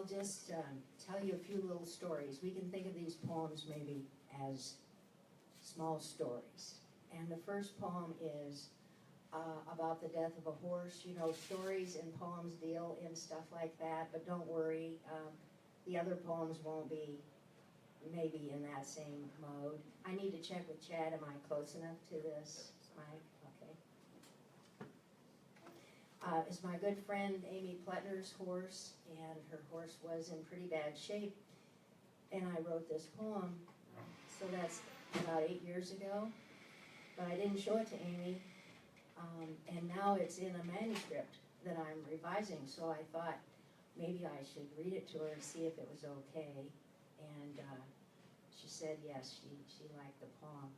I'll just tell you a few little stories. We can think of these poems maybe as small stories. And the first poem is about the death of a horse. You know, stories and poems deal in stuff like that, but don't worry, the other poems won't be maybe in that same mode. I need to check with Chad, am I close enough to this, Mike? Okay. It's my good friend Amy Pletner's horse, and her horse was in pretty bad shape, and I wrote this poem, so that's about 8 years ago, but I didn't show it to Amy, and now it's in a manuscript that I'm revising, so I thought maybe I should read it to her and see if it was okay, and she said yes, she liked the poem.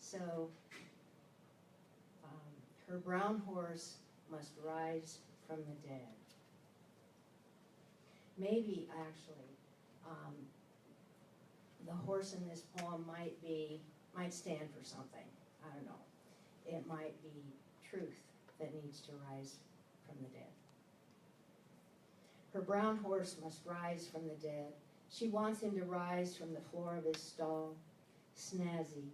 So, her brown horse must rise from the dead. Maybe, actually, the horse in this poem might stand for something. I don't know. It might be truth that needs to rise from the dead. Her brown horse must rise from the dead. She wants him to rise from the floor of his stall, Snazzy,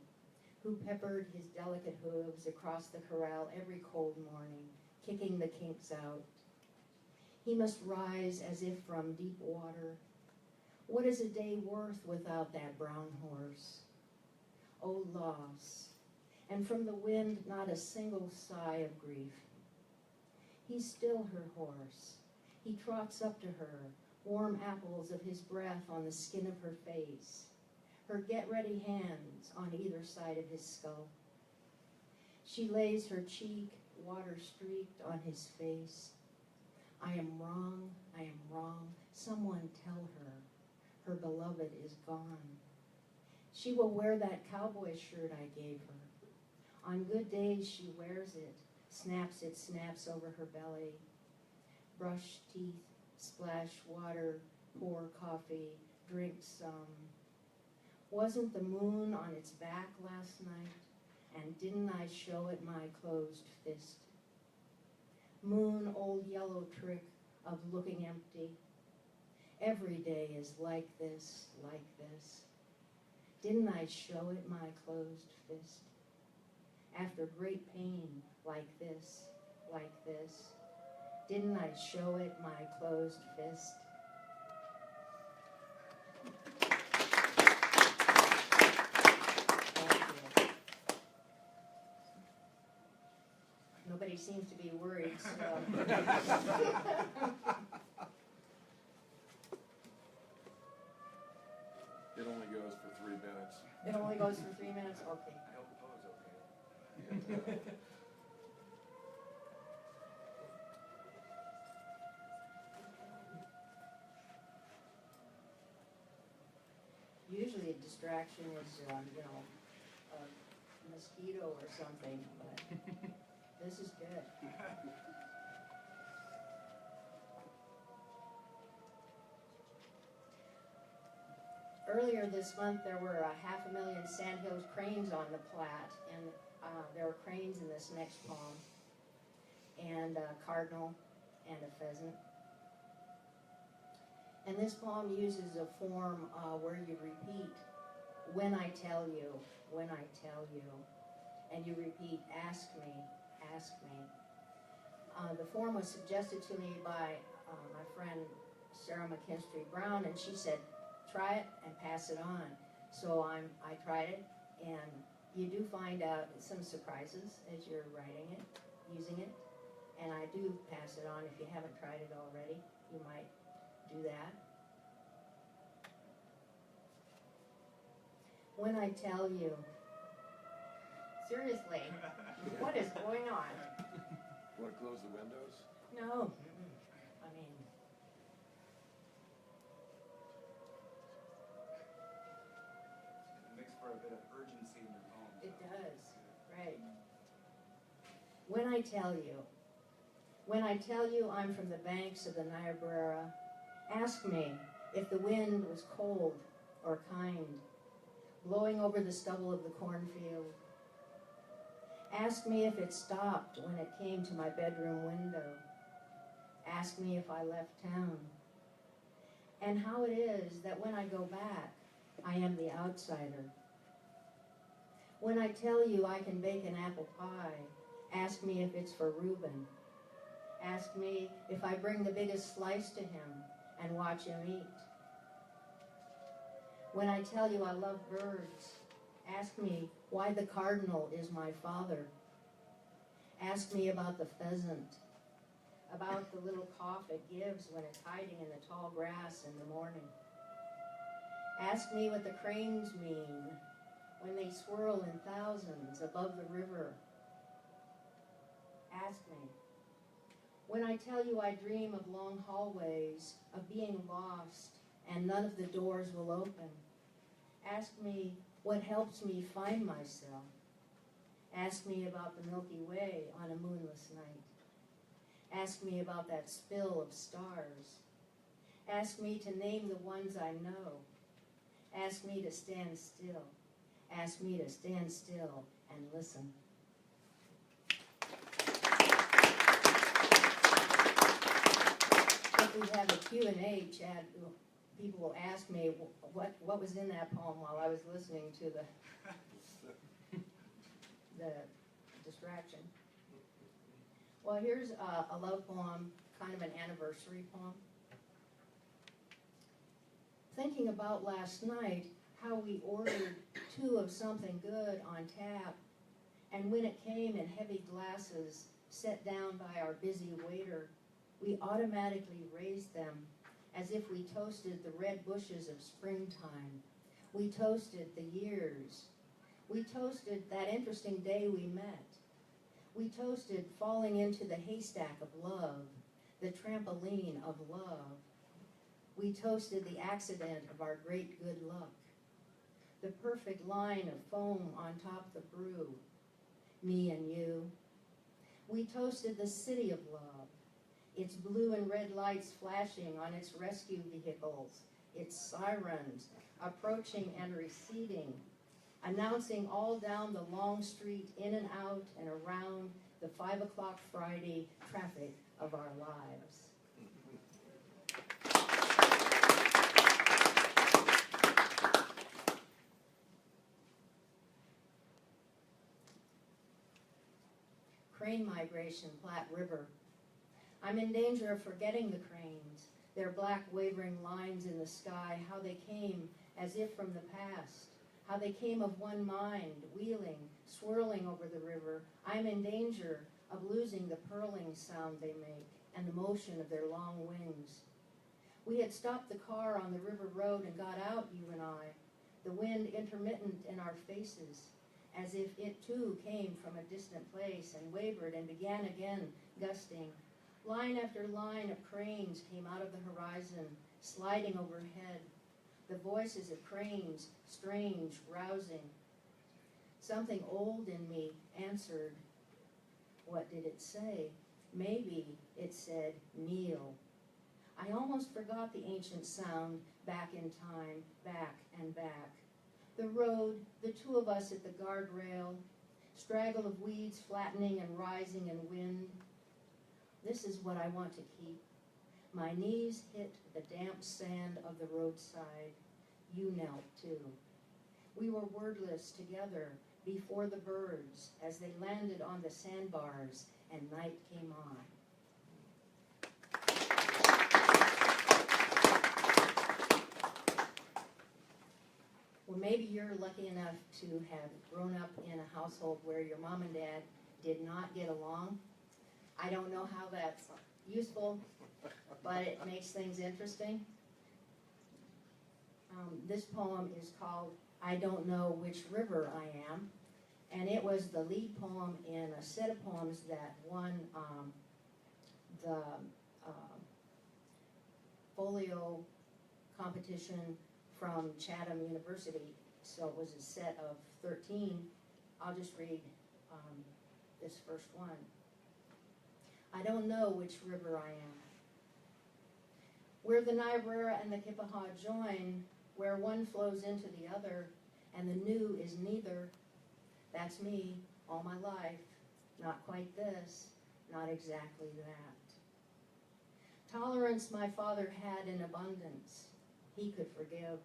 who peppered his delicate hooves across the corral every cold morning, kicking the kinks out. He must rise as if from deep water. What is a day worth without that brown horse? Oh, loss. And from the wind, not a single sigh of grief. He's still her horse. He trots up to her, warm apples of his breath on the skin of her face, her get-ready hands on either side of his skull. She lays her cheek, water-streaked, on his face. I am wrong, someone tell her. Her beloved is gone. She will wear that cowboy shirt I gave her. On good days she wears it, snaps over her belly. Brush teeth, splash water, pour coffee, drink some. Wasn't the moon on its back last night? And didn't I show it my closed fist? Moon, old yellow trick of looking empty. Every day is like this, like this. Didn't I show it my closed fist? After great pain, like this, like this. Didn't I show it my closed fist? Thank you. Nobody seems to be worried, so. It only goes for 3 minutes. It only goes for 3 minutes? Okay. I hope the poem's okay. Usually a distraction is, a mosquito or something, but this is good. Earlier this month, there were 500,000 sandhill cranes on the Platte, and there were cranes in this next poem, and a cardinal and a pheasant. And this poem uses a form where you repeat, when I tell you, and you repeat, ask me, ask me. The form was suggested to me by my friend Sarah McKinstry Brown, and she said, try it and pass it on. So I tried it, and you do find out some surprises as you're writing it, using it, and I do pass it on. If you haven't tried it already, you might do that. When I tell you, seriously, what is going on? Want to close the windows? No, I mean, It makes for a bit of urgency in your poems. it does, right. When I tell you I'm from the banks of the Niobrara, ask me if the wind was cold or kind, blowing over the stubble of the cornfield. Ask me if it stopped when it came to my bedroom window. Ask me if I left town. and how it is that when I go back, I am the outsider. When I tell you I can bake an apple pie, ask me if it's for Reuben. Ask me if I bring the biggest slice to him and watch him eat. When I tell you I love birds, ask me why the cardinal is my father. Ask me about the pheasant, about the little cough it gives when it's hiding in the tall grass in the morning. Ask me what the cranes mean when they swirl in thousands above the river. Ask me. When I tell you I dream of long hallways, of being lost, and none of the doors will open, ask me what helps me find myself. Ask me about the Milky Way on a moonless night. Ask me about that spill of stars. Ask me to name the ones I know. Ask me to stand still. Ask me to stand still and listen. If we have a Q&A, Chad, people will ask me what was in that poem while I was listening to the distraction. Well, here's a love poem, kind of an anniversary poem. Thinking about last night, how we ordered two of something good on tap, and when it came in heavy glasses set down by our busy waiter, we automatically raised them as if we toasted the red bushes of springtime. We toasted the years. We toasted that interesting day we met. We toasted falling into the haystack of love, the trampoline of love. We toasted the accident of our great good luck, the perfect line of foam on top the brew, me and you. We toasted the city of love, its blue and red lights flashing on its rescue vehicles, its sirens approaching and receding, announcing all down the long street, in and out and around the 5 o'clock Friday traffic of our lives. Crane migration, Platte River. I'm in danger of forgetting the cranes, their black wavering lines in the sky, how they came as if from the past, how they came of one mind, wheeling, swirling over the river. I'm in danger of losing the purling sound they make and the motion of their long wings. We had stopped the car on the river road and got out, you and I, the wind intermittent in our faces, as if it too came from a distant place and wavered and began again, gusting. Line after line of cranes came out of the horizon, sliding overhead. The voices of cranes, strange, rousing. Something old in me answered. What did it say? Maybe it said, kneel. I almost forgot the ancient sound, back in time, back and back. The road, the two of us at the guardrail, straggle of weeds flattening and rising in wind. This is what I want to keep. My knees hit the damp sand of the roadside. You knelt too. We were wordless together before the birds as they landed on the sandbars and night came on. Well, maybe you're lucky enough to have grown up in a household where your mom and dad did not get along. I don't know how that's useful, but it makes things interesting. This poem is called I Don't Know Which River I Am, and it was the lead poem in a set of poems that won the folio competition from Chatham University. So it was a set of 13. I'll just read this first one. I don't know which river I am. Where the Niobrara and the Kippahaw join, where one flows into the other, and the new is neither. That's me, all my life. Not quite this, not exactly that. Tolerance my father had in abundance. he could forgive.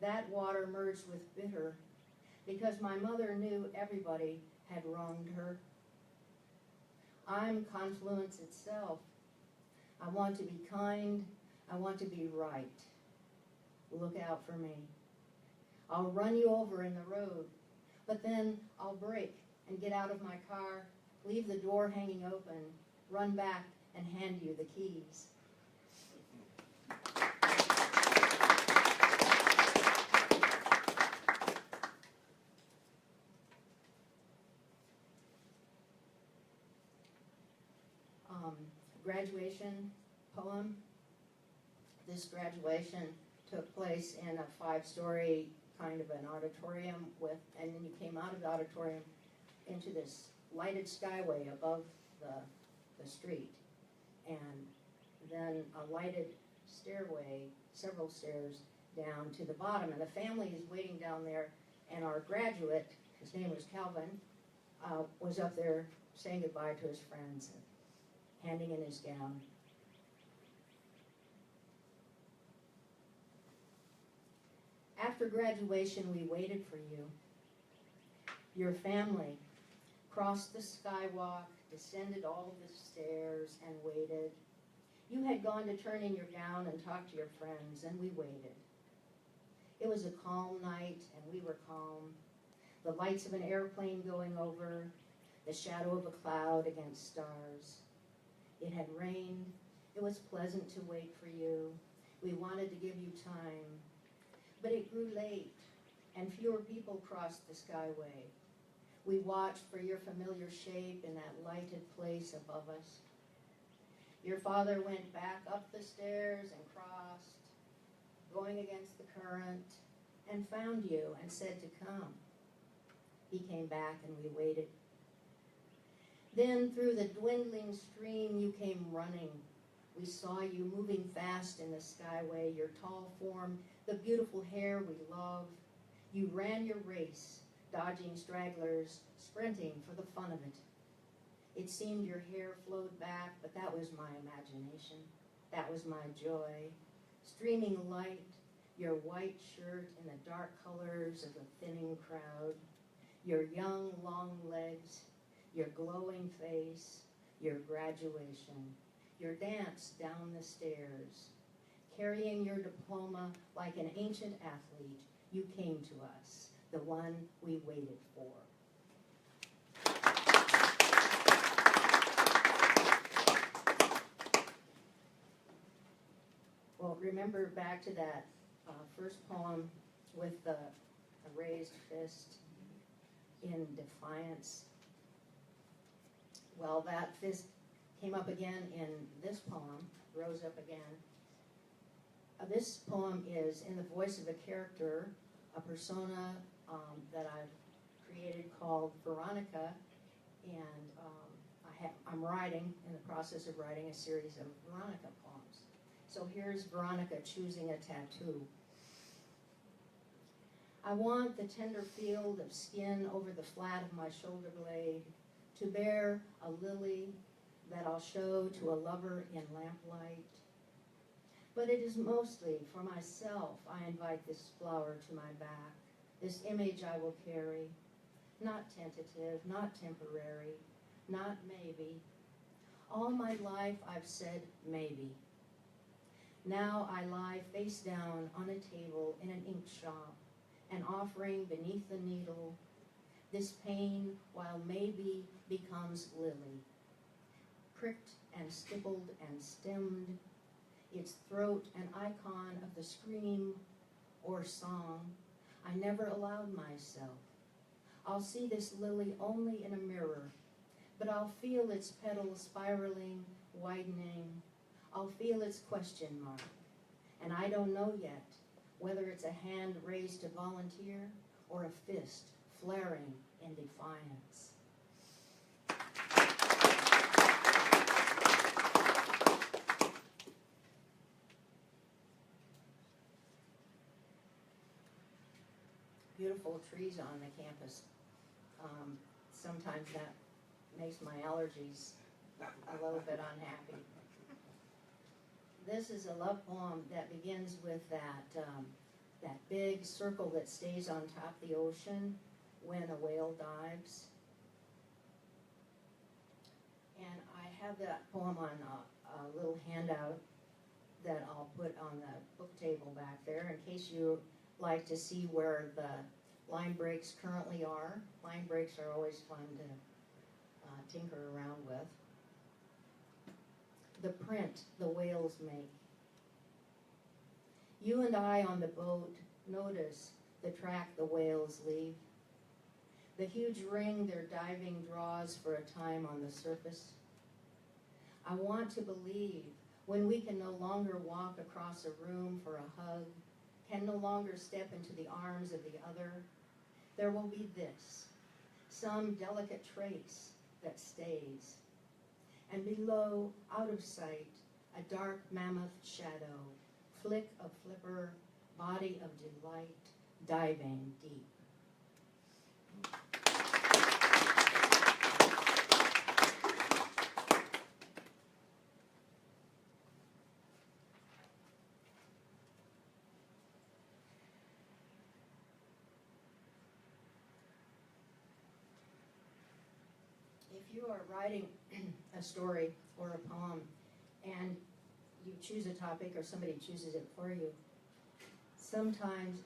That water merged with bitter because my mother knew everybody had wronged her. I'm confluence itself. I want to be kind. I want to be right. Look out for me. I'll run you over in the road, but then I'll brake and get out of my car, leave the door hanging open, run back and hand you the keys. Graduation poem. This graduation took place in a 5-story kind of an auditorium and then you came out of the auditorium into this lighted skyway above the street, and then a lighted stairway, several stairs down to the bottom, and the family is waiting down there, and our graduate, his name was Calvin, was up there saying goodbye to his friends and handing in his gown. After graduation, we waited for you. Your family crossed the skywalk, descended all the stairs, and waited. You had gone to turn in your gown and talk to your friends, and we waited. It was a calm night, and we were calm. The lights of an airplane going over, the shadow of a cloud against stars. It had rained. It was pleasant to wait for you. We wanted to give you time. But it grew late, and fewer people crossed the skyway. We watched for your familiar shape in that lighted place above us. Your father went back up the stairs and crossed, going against the current, and found you and said to come. He came back and we waited. Then through the dwindling stream you came running. We saw you moving fast in the skyway, your tall form, the beautiful hair we love. You ran your race, dodging stragglers, sprinting for the fun of it. It seemed your hair flowed back, but that was my imagination. That was my joy. Streaming light, your white shirt in the dark colors of the thinning crowd, your young, long legs, your glowing face, your graduation, your dance down the stairs. Carrying your diploma like an ancient athlete, you came to us, the one we waited for. Well, remember back to that first poem with the raised fist in defiance. Well, that fist came up again in this poem, rose up again. This poem is in the voice of a character, a persona that I've created called Veronica, and I'm writing, in the process of writing a series of Veronica poems. So here's Veronica choosing a tattoo. I want the tender field of skin over the flat of my shoulder blade to bear a lily that I'll show to a lover in lamplight. But it is mostly for myself I invite this flower to my back, this image I will carry, not tentative, not temporary, not maybe. All my life I've said maybe. Now I lie face down on a table in an ink shop, and offering beneath the needle, this pain while maybe becomes lily, pricked and stippled and stemmed, its throat an icon of the scream or song I never allowed myself. I'll see this lily only in a mirror, but I'll feel its petals spiraling, widening. I'll feel its question mark, and I don't know yet whether it's a hand raised to volunteer or a fist flaring in defiance. Beautiful trees on the campus. Sometimes that makes my allergies a little bit unhappy. This is a love poem that begins with that big circle that stays on top of the ocean when a whale dives. And I have that poem on a little handout that I'll put on the book table back there in case you like to see where the line breaks currently are. Line breaks are always fun to tinker around with. The print the whales make. You and I on the boat notice the track the whales leave. The huge ring their diving draws for a time on the surface. I want to believe when we can no longer walk across a room for a hug, can no longer step into the arms of the other, there will be this, some delicate trace that stays. And below, out of sight, a dark mammoth shadow, flick of flipper, body of delight, diving deep. If you are writing a story or a poem and you choose a topic or somebody chooses it for you, sometimes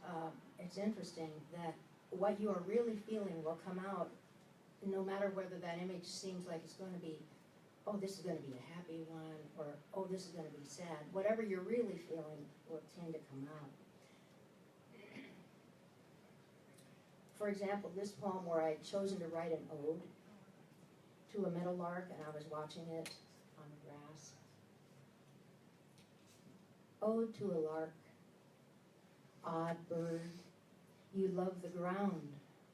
it's interesting that what you are really feeling will come out no matter whether that image seems like it's going to be, oh, this is going to be a happy one, or oh, this is going to be sad. Whatever you're really feeling will tend to come out. For example, this poem where I'd chosen to write an ode to a meadowlark, and I was watching it on the grass. Ode to a lark, odd bird, you love the ground,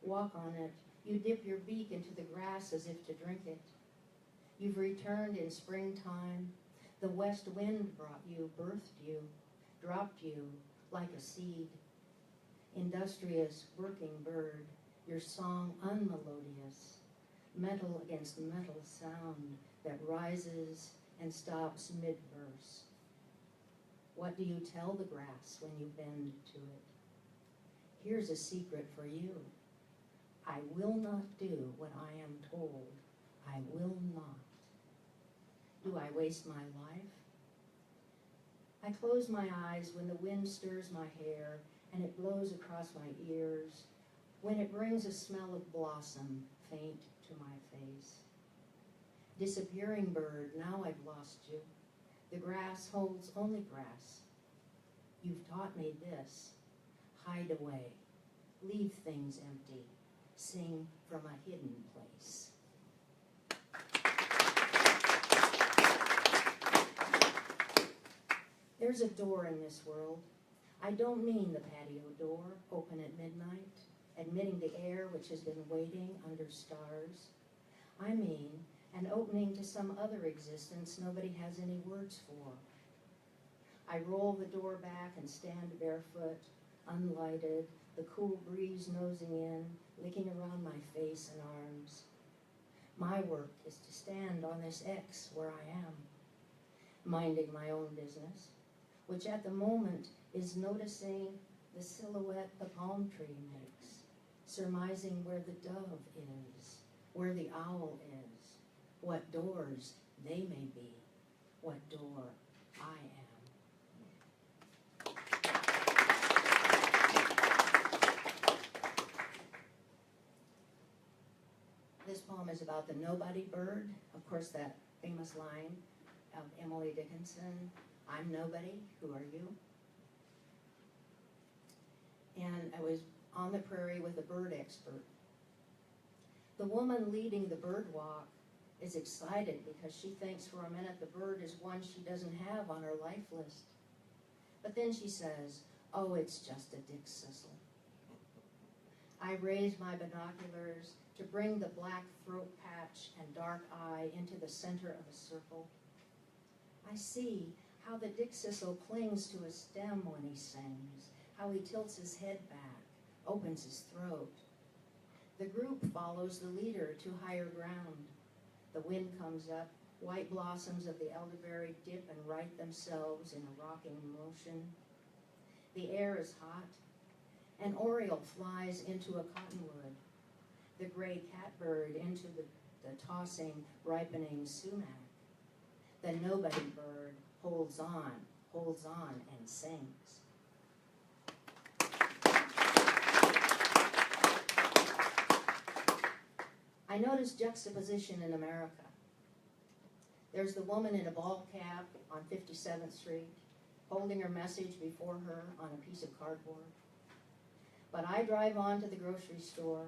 walk on it, you dip your beak into the grass as if to drink it. You've returned in springtime, the west wind brought you, birthed you, dropped you like a seed. Industrious working bird, your song unmelodious, metal against metal sound that rises and stops mid-verse. What do you tell the grass when you bend to it? Here's a secret for you. I will not do what I am told. I will not. Do I waste my life? I close my eyes when the wind stirs my hair and it blows across my ears, when it brings a smell of blossom faint to my face. Disappearing bird, now I've lost you. The grass holds only grass. You've taught me this. Hide away. Leave things empty. Sing from a hidden place. There's a door in this world. I don't mean the patio door, open at midnight, admitting the air which has been waiting under stars. I mean an opening to some other existence nobody has any words for. I roll the door back and stand barefoot, unlighted, the cool breeze nosing in, licking around my face and arms. My work is to stand on this X where I am, minding my own business, which at the moment is noticing the silhouette the palm tree makes, surmising where the dove is, where the owl is, what doors they may be, what door I am. This poem is about the nobody bird. Of course, that famous line of Emily Dickinson, I'm nobody, who are you? And I was on the prairie with a bird expert. The woman leading the bird walk is excited because she thinks for a minute the bird is one she doesn't have on her life list. But then she says, oh, it's just a dick sissel. I raise my binoculars to bring the black throat patch and dark eye into the center of a circle. I see how the dick sissel clings to a stem when he sings, how he tilts his head back, opens his throat. The group follows the leader to higher ground. The wind comes up, White blossoms of the elderberry dip and right themselves in a rocking motion. The air is hot. An oriole flies into a cottonwood. The gray catbird into the tossing, ripening sumac. The nobody bird holds on, and sings. I noticed juxtaposition in America. There's the woman in a ball cap on 57th Street, holding her message before her on a piece of cardboard. But I drive on to the grocery store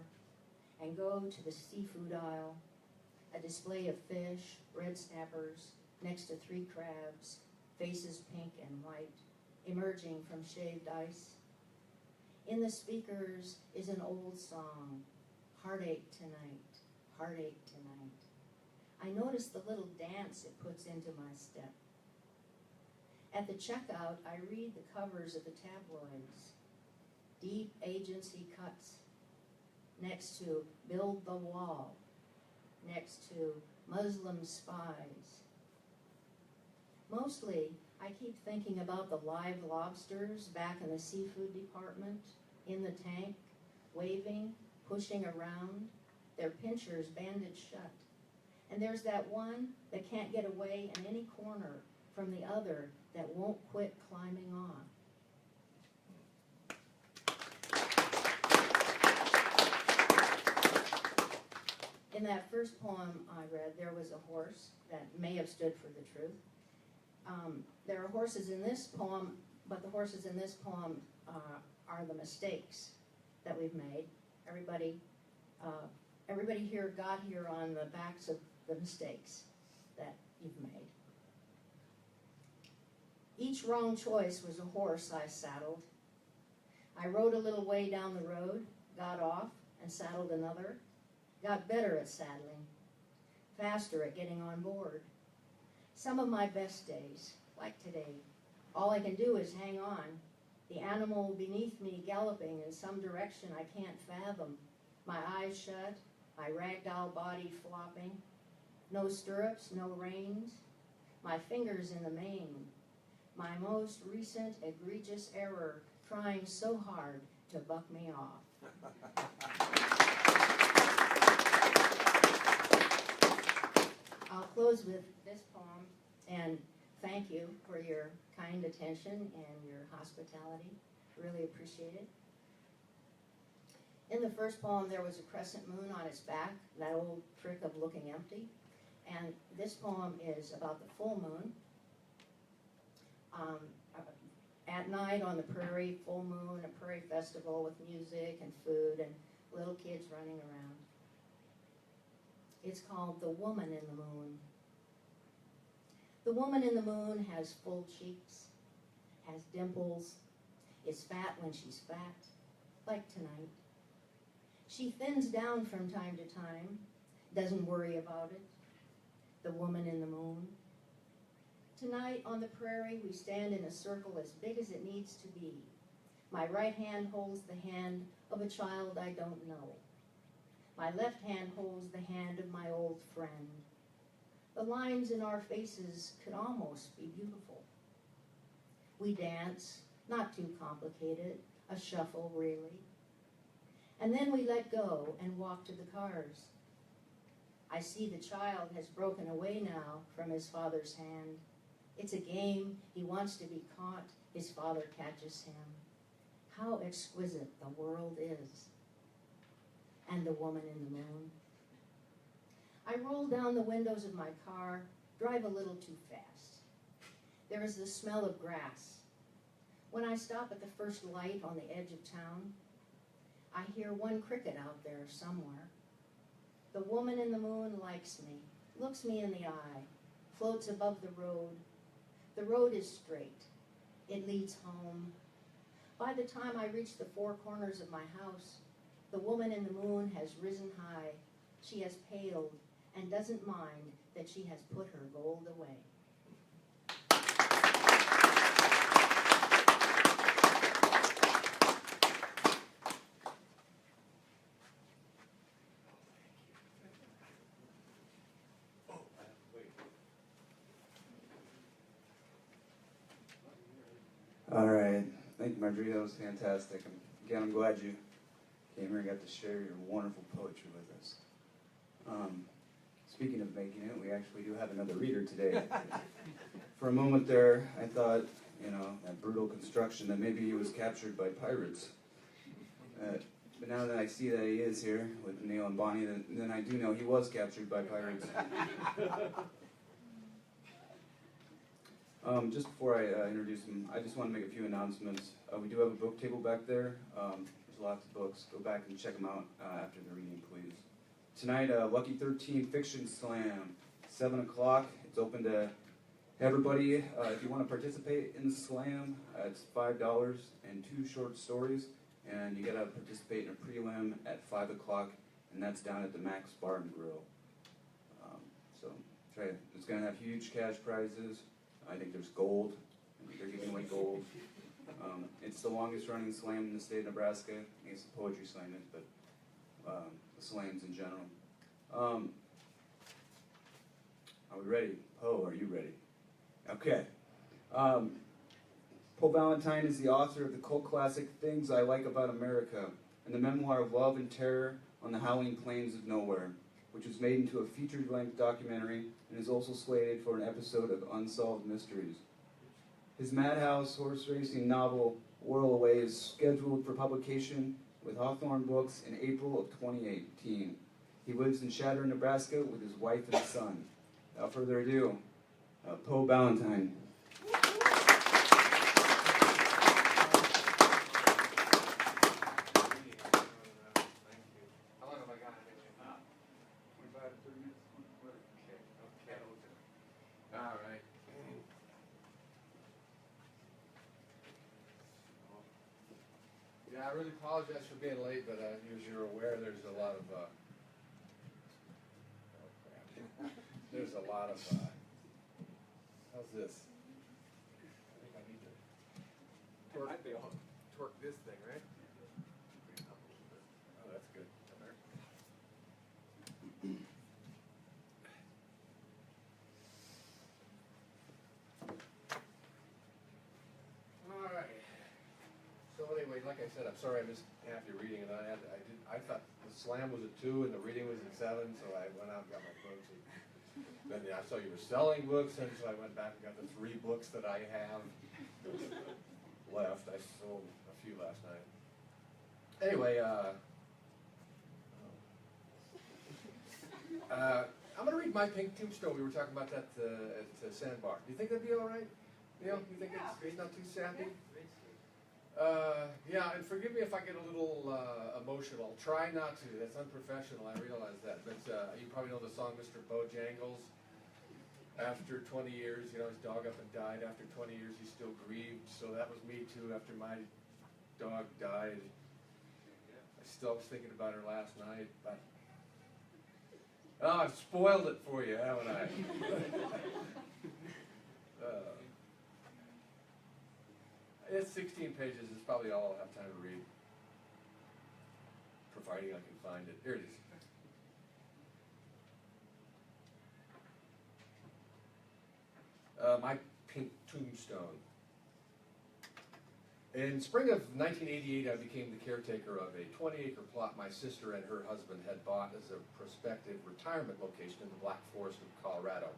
and go to the seafood aisle, a display of fish, red snappers, next to 3 crabs, faces pink and white, emerging from shaved ice. In the speakers is an old song, Heartache Tonight, Heartache Tonight. I notice the little dance it puts into my step. At the checkout, I read the covers of the tabloids. Deep agency cuts, next to Build the Wall, next to Muslim spies. Mostly, I keep thinking about the live lobsters back in the seafood department, in the tank, waving, pushing around, their pinchers bandaged shut. And there's that one that can't get away in any corner from the other that won't quit climbing on. In that first poem I read, there was a horse that may have stood for the truth. There are horses in this poem, but the horses in this poem are the mistakes that we've made. Everybody here got here on the backs of the mistakes that you've made. Each wrong choice was a horse I saddled. I rode a little way down the road, got off, and saddled another. Got better at saddling, faster at getting on board. Some of my best days, like today, all I can do is hang on. The animal beneath me galloping in some direction I can't fathom. My eyes shut, my ragdoll body flopping. No stirrups, no reins. My fingers in the mane. My most recent egregious error, trying so hard to buck me off. I'll close with this poem and thank you for your kind attention and your hospitality. Really appreciate it. In the first poem, there was a crescent moon on its back, that old trick of looking empty. And this poem is about the full moon. At night on the prairie, full moon, a prairie festival with music and food and little kids running around. It's called The Woman in the Moon. The woman in the moon has full cheeks, has dimples, is fat when she's fat, like tonight. She thins down from time to time, doesn't worry about it. The woman in the moon. Tonight on the prairie, we stand in a circle as big as it needs to be. My right hand holds the hand of a child I don't know. My left hand holds the hand of my old friend. The lines in our faces could almost be beautiful. We dance, not too complicated, a shuffle really. And then we let go and walk to the cars. I see the child has broken away now from his father's hand. It's a game, he wants to be caught, his father catches him. How exquisite the world is. And the woman in the moon. I roll down the windows of my car, drive a little too fast. There is the smell of grass. When I stop at the first light on the edge of town, I hear one cricket out there somewhere. The woman in the moon likes me, looks me in the eye, floats above the road. The road is straight. It leads home. By the time I reach the 4 corners of my house, the woman in the moon has risen high. She has paled and doesn't mind that she has put her gold away. Thank you, Marjorie. That was fantastic. And again, I'm glad you came here and got to share your wonderful poetry with us. Speaking of making it, we actually do have another reader today. For a moment there, I thought, that brutal construction, that maybe he was captured by pirates. But now that I see that he is here with Neil and Bonnie, then I do know he was captured by pirates. Just before I introduce him, I just want to make a few announcements. We do have a book table back there. There's lots of books. Go back and check them out after the reading, please. Tonight, Lucky 13 Fiction Slam, 7 o'clock. It's open to everybody. If you want to participate in the slam, it's $5 and 2 short stories. And you got to participate in a prelim at 5 o'clock, and that's down at the Max Bar and Grill. So try it. It's going to have huge cash prizes. I think there's gold. I think they're giving away gold. It's the longest running slam in the state of Nebraska. I guess the poetry slam is, but the slams in general. Are we ready? Poe, are you ready? Okay. Poe Ballantine is the author of the cult classic Things I Like About America and the memoir of love and terror on the Howling Plains of Nowhere, which was made into a feature-length documentary and is also slated for an episode of Unsolved Mysteries. His madhouse horse-racing novel, Whirlaway, is scheduled for publication with Hawthorne Books in April of 2018. He lives in Chadron, Nebraska with his wife and son. Without further ado, Poe Ballantine. Yeah, I really apologize for being late, but as you're aware, there's a lot of, how's this? I think I need to torque this thing, right? Oh, that's good. All right. So anyway, like I said, I'm sorry I missed half your reading, and I thought the slam was at 2 and the reading was at 7, so I went out and got my books. And then I saw you were selling books, and so I went back and got the 3 books that I have left. I sold a few last night. Anyway, I'm going to read My Pink Tombstone. We were talking about that at the Sandbar. Do you think that'd be all right? Neil, you think it's not too sappy? Yeah, and forgive me if I get a little emotional. I'll try not to. That's unprofessional, I realize that. But you probably know the song Mr. Bojangles. After 20 years, his dog up and died. After 20 years, he's still grieved. So that was me, too, after my dog died. I still was thinking about her last night. But I've spoiled it for you, haven't I? It's 16 pages. It's probably all I'll have time to read, providing I can find it. Here it is. My Pink Tombstone. In spring of 1988, I became the caretaker of a 20-acre plot my sister and her husband had bought as a prospective retirement location in the Black Forest of Colorado.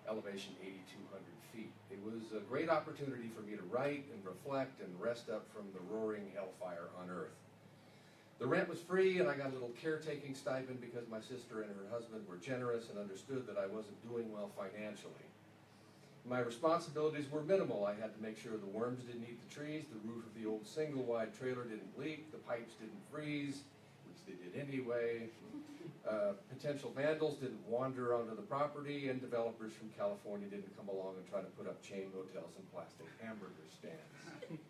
Elevation 8,200 feet. It was a great opportunity for me to write and reflect and rest up from the roaring hellfire on Earth. The rent was free, and I got a little caretaking stipend because my sister and her husband were generous and understood that I wasn't doing well financially. My responsibilities were minimal. I had to make sure the worms didn't eat the trees, the roof of the old single-wide trailer didn't leak, the pipes didn't freeze, which they did anyway. Potential vandals didn't wander onto the property, and developers from California didn't come along and try to put up chain hotels and plastic hamburger stands.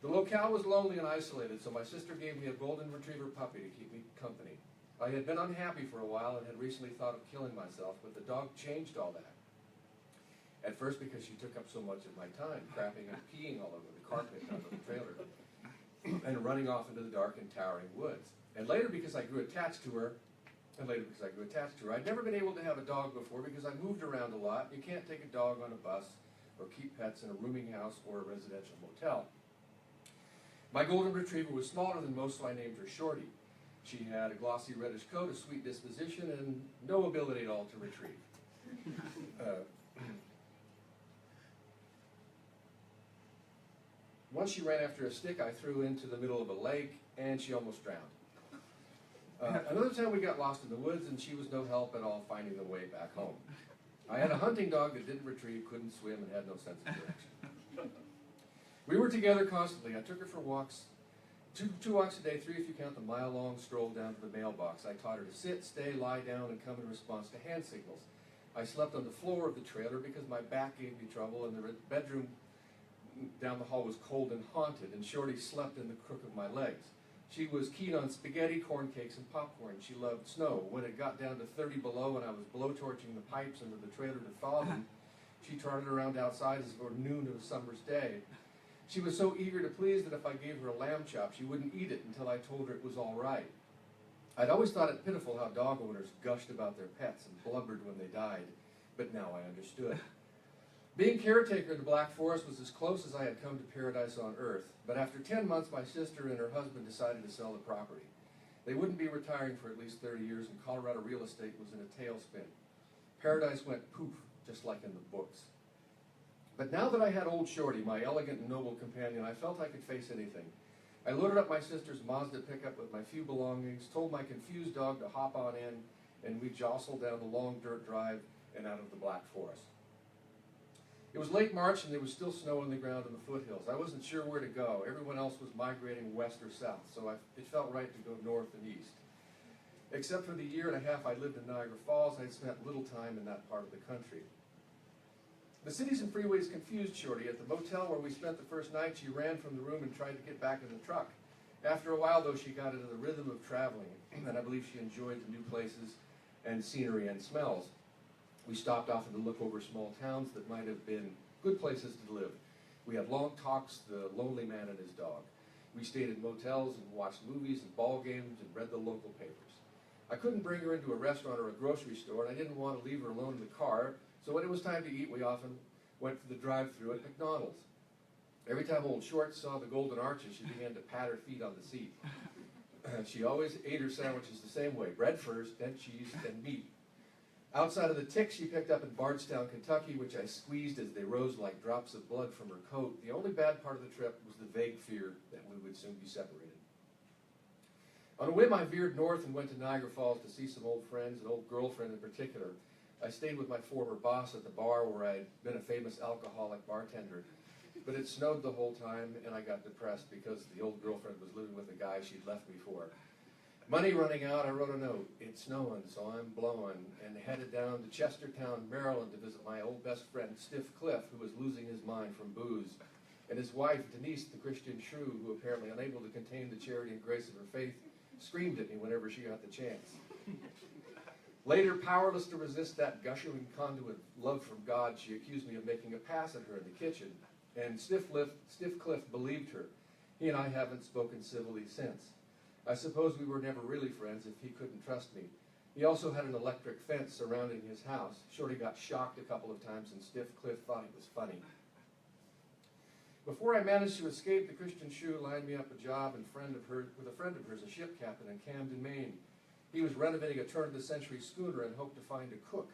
The locale was lonely and isolated, so my sister gave me a golden retriever puppy to keep me company. I had been unhappy for a while and had recently thought of killing myself, but the dog changed all that. At first because she took up so much of my time, crapping and peeing all over the carpet under the trailer, and running off into the dark and towering woods. And later because I grew attached to her, I'd never been able to have a dog before because I moved around a lot. You can't take a dog on a bus or keep pets in a rooming house or a residential motel. My golden retriever was smaller than most, so I named her Shorty. She had a glossy reddish coat, a sweet disposition, and no ability at all to retrieve. Once she ran after a stick I threw into the middle of a lake, and she almost drowned. Another time we got lost in the woods, and she was no help at all finding the way back home. I had a hunting dog that didn't retrieve, couldn't swim, and had no sense of direction. We were together constantly. I took her for walks, two walks a day, 3 if you count the mile-long stroll down to the mailbox. I taught her to sit, stay, lie down, and come in response to hand signals. I slept on the floor of the trailer because my back gave me trouble, and the bedroom down the hall was cold and haunted, and Shorty slept in the crook of my legs. She was keen on spaghetti, corn cakes, and popcorn. She loved snow. When it got down to 30 below and I was blowtorching the pipes under the trailer to thaw them, she trotted around outside as if it were noon of a summer's day. She was so eager to please that if I gave her a lamb chop, she wouldn't eat it until I told her it was all right. I'd always thought it pitiful how dog owners gushed about their pets and blubbered when they died, but now I understood. Being caretaker of the Black Forest was as close as I had come to paradise on earth, but after 10 months my sister and her husband decided to sell the property. They wouldn't be retiring for at least 30 years, and Colorado real estate was in a tailspin. Paradise went poof, just like in the books. But now that I had old Shorty, my elegant and noble companion, I felt I could face anything. I loaded up my sister's Mazda pickup with my few belongings, told my confused dog to hop on in, and we jostled down the long dirt drive and out of the Black Forest. It was late March and there was still snow on the ground in the foothills. I wasn't sure where to go. Everyone else was migrating west or south, so it felt right to go north and east. Except for the year and a half I lived in Niagara Falls, I'd spent little time in that part of the country. The cities and freeways confused Shorty. At the motel where we spent the first night, she ran from the room and tried to get back in the truck. After a while, though, she got into the rhythm of traveling, and I believe she enjoyed the new places and scenery and smells. We stopped often to look over small towns that might have been good places to live. We had long talks, the lonely man and his dog. We stayed in motels and watched movies and ball games and read the local papers. I couldn't bring her into a restaurant or a grocery store, and I didn't want to leave her alone in the car, so when it was time to eat, we often went for the drive-thru at McDonald's. Every time old Short saw the golden arches, she began to pat her feet on the seat. She always ate her sandwiches the same way, bread first, then cheese, then meat. Outside of the ticks she picked up in Bardstown, Kentucky, which I squeezed as they rose like drops of blood from her coat, the only bad part of the trip was the vague fear that we would soon be separated. On a whim, I veered north and went to Niagara Falls to see some old friends, an old girlfriend in particular. I stayed with my former boss at the bar where I'd been a famous alcoholic bartender. But it snowed the whole time, and I got depressed because the old girlfriend was living with a guy she'd left me for. Money running out, I wrote a note. It's snowing, so I'm blowing, and headed down to Chestertown, Maryland to visit my old best friend, Stiff Cliff, who was losing his mind from booze, and his wife, Denise, the Christian shrew, who apparently, unable to contain the charity and grace of her faith, screamed at me whenever she got the chance. Later, powerless to resist that gushing conduit of love from God, she accused me of making a pass at her in the kitchen, and Stiff Cliff believed her. He and I haven't spoken civilly since. I suppose we were never really friends if he couldn't trust me. He also had an electric fence surrounding his house. Shorty got shocked a couple of times, and Stiff Cliff thought it was funny. Before I managed to escape, the Christian shrew lined me up a job with a friend of hers, a ship captain in Camden, Maine. He was renovating a turn-of-the-century schooner and hoped to find a cook.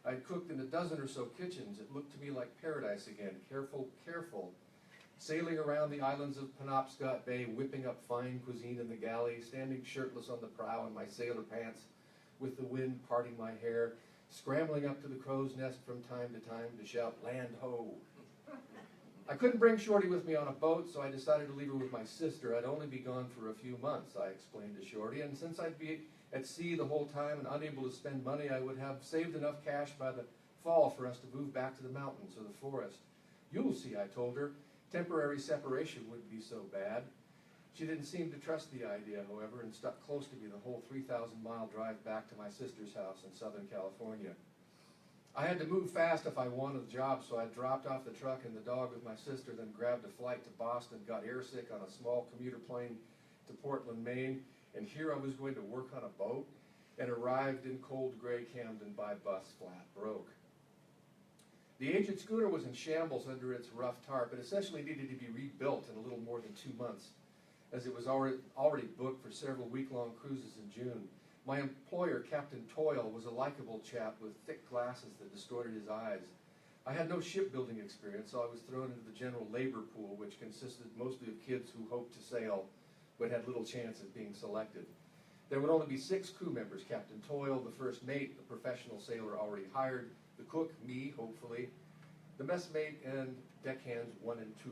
I'd cooked in a dozen or so kitchens. It looked to me like paradise again, careful, sailing around the islands of Penobscot Bay, whipping up fine cuisine in the galley, standing shirtless on the prow in my sailor pants, with the wind parting my hair, scrambling up to the crow's nest from time to time to shout, "Land ho!" I couldn't bring Shorty with me on a boat, so I decided to leave her with my sister. I'd only be gone for a few months, I explained to Shorty, and since I'd be at sea the whole time and unable to spend money, I would have saved enough cash by the fall for us to move back to the mountains or the forest. You'll see, I told her. Temporary separation wouldn't be so bad. She didn't seem to trust the idea, however, and stuck close to me the whole 3,000-mile drive back to my sister's house in Southern California. I had to move fast if I wanted a job, so I dropped off the truck and the dog with my sister, then grabbed a flight to Boston, got airsick on a small commuter plane to Portland, Maine, and here I was going to work on a boat, and arrived in cold gray Camden by bus, flat broke. The aged schooner was in shambles under its rough tarp. It essentially needed to be rebuilt in a little more than 2 months. as it was already booked for several week-long cruises in June. My employer, Captain Toyle, was a likable chap with thick glasses that distorted his eyes. I had no shipbuilding experience, so I was thrown into the general labor pool, which consisted mostly of kids who hoped to sail, but had little chance of being selected. There would only be 6 crew members: Captain Toyle, the first mate, the professional sailor already hired, the cook, me, hopefully, the messmate, and deckhands 1 and 2.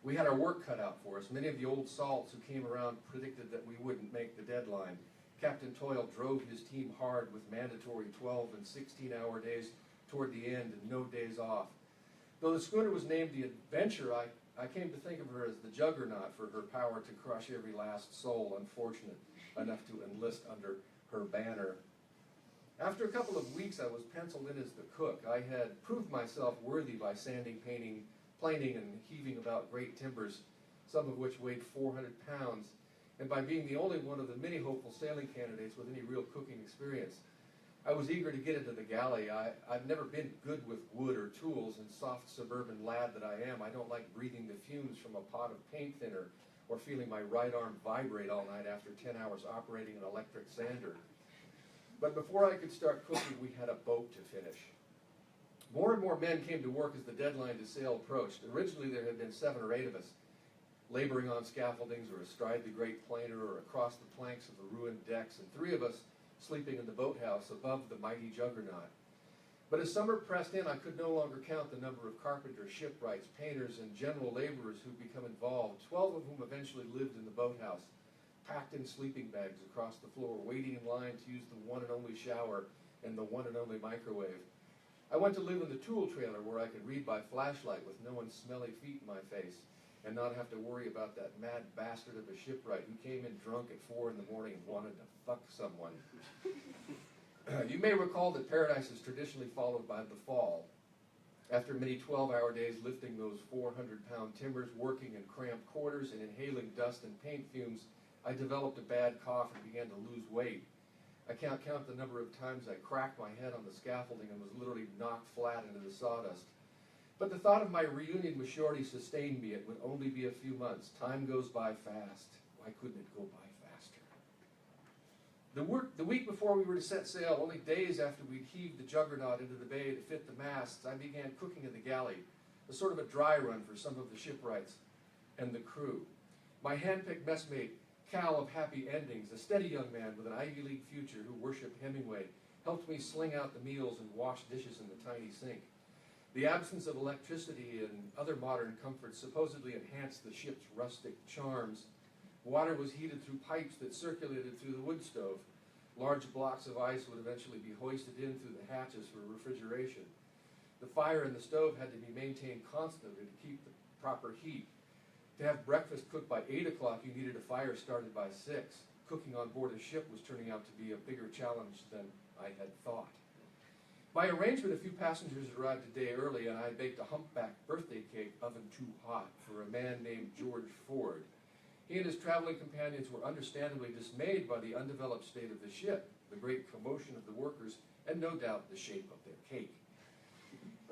We had our work cut out for us. Many of the old salts who came around predicted that we wouldn't make the deadline. Captain Toyle drove his team hard with mandatory 12 and 16-hour days toward the end and no days off. Though the schooner was named the Adventure, I came to think of her as the Juggernaut for her power to crush every last soul unfortunate enough to enlist under her banner. After a couple of weeks, I was penciled in as the cook. I had proved myself worthy by sanding, painting, planing, and heaving about great timbers, some of which weighed 400 pounds, and by being the only one of the many hopeful sailing candidates with any real cooking experience. I was eager to get into the galley. I've never been good with wood or tools, and soft suburban lad that I am, I don't like breathing the fumes from a pot of paint thinner or feeling my right arm vibrate all night after 10 hours operating an electric sander. But before I could start cooking, we had a boat to finish. More and more men came to work as the deadline to sail approached. Originally, there had been 7 or 8 of us, laboring on scaffoldings or astride the great planer or across the planks of the ruined decks, and 3 of us sleeping in the boathouse above the mighty Juggernaut. But as summer pressed in, I could no longer count the number of carpenters, shipwrights, painters, and general laborers who'd become involved, 12 of whom eventually lived in the boathouse, packed in sleeping bags across the floor, waiting in line to use the one and only shower and the one and only microwave. I went to live in the tool trailer where I could read by flashlight with no one's smelly feet in my face and not have to worry about that mad bastard of a shipwright who came in drunk at 4 in the morning and wanted to fuck someone. You may recall that paradise is traditionally followed by the fall. After many 12-hour days lifting those 400-pound timbers, working in cramped quarters, and inhaling dust and paint fumes, I developed a bad cough and began to lose weight. I can't count the number of times I cracked my head on the scaffolding and was literally knocked flat into the sawdust. But the thought of my reunion with Shorty sustained me. It would only be a few months. Time goes by fast. Why couldn't it go by faster? The week before we were to set sail, only days after we'd heaved the Juggernaut into the bay to fit the masts, I began cooking in the galley, a sort of a dry run for some of the shipwrights and the crew. My hand-picked messmate, Cal of Happy Endings, a steady young man with an Ivy League future who worshipped Hemingway, helped me sling out the meals and wash dishes in the tiny sink. The absence of electricity and other modern comforts supposedly enhanced the ship's rustic charms. Water was heated through pipes that circulated through the wood stove. Large blocks of ice would eventually be hoisted in through the hatches for refrigeration. The fire in the stove had to be maintained constantly to keep the proper heat. To have breakfast cooked by 8 o'clock, you needed a fire started by 6. Cooking on board a ship was turning out to be a bigger challenge than I had thought. By arrangement, a few passengers arrived a day early, and I baked a humpback birthday cake oven too hot for a man named George Ford. He and his traveling companions were understandably dismayed by the undeveloped state of the ship, the great commotion of the workers, and no doubt the shape of their cake.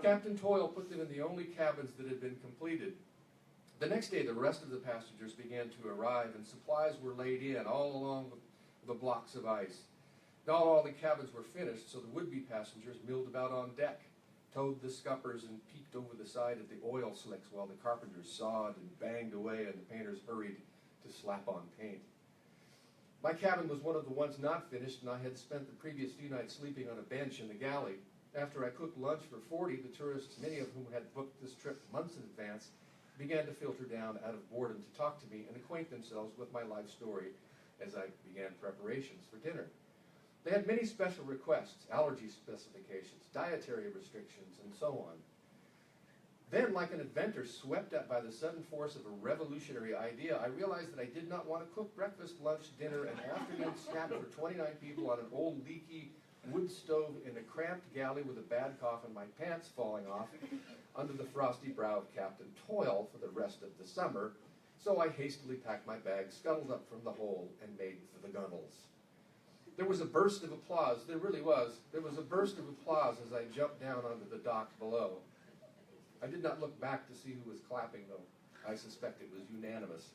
Captain Toyle put them in the only cabins that had been completed. The next day, the rest of the passengers began to arrive, and supplies were laid in all along the blocks of ice. Not all the cabins were finished, so the would-be passengers milled about on deck, towed the scuppers, and peeked over the side at the oil slicks while the carpenters sawed and banged away and the painters hurried to slap on paint. My cabin was one of the ones not finished, and I had spent the previous few nights sleeping on a bench in the galley. After I cooked lunch for 40, the tourists, many of whom had booked this trip months in advance, began to filter down out of boredom to talk to me and acquaint themselves with my life story as I began preparations for dinner. They had many special requests, allergy specifications, dietary restrictions, and so on. Then, like an inventor swept up by the sudden force of a revolutionary idea, I realized that I did not want to cook breakfast, lunch, dinner, and afternoon snack for 29 people on an old leaky wood stove in a cramped galley with a bad cough and my pants falling off under the frosty brow of Captain Toyle for the rest of the summer, so I hastily packed my bag, scuttled up from the hole, and made for the gunnels. There was a burst of applause. There really was. There was a burst of applause as I jumped down onto the dock below. I did not look back to see who was clapping, though. I suspect it was unanimous.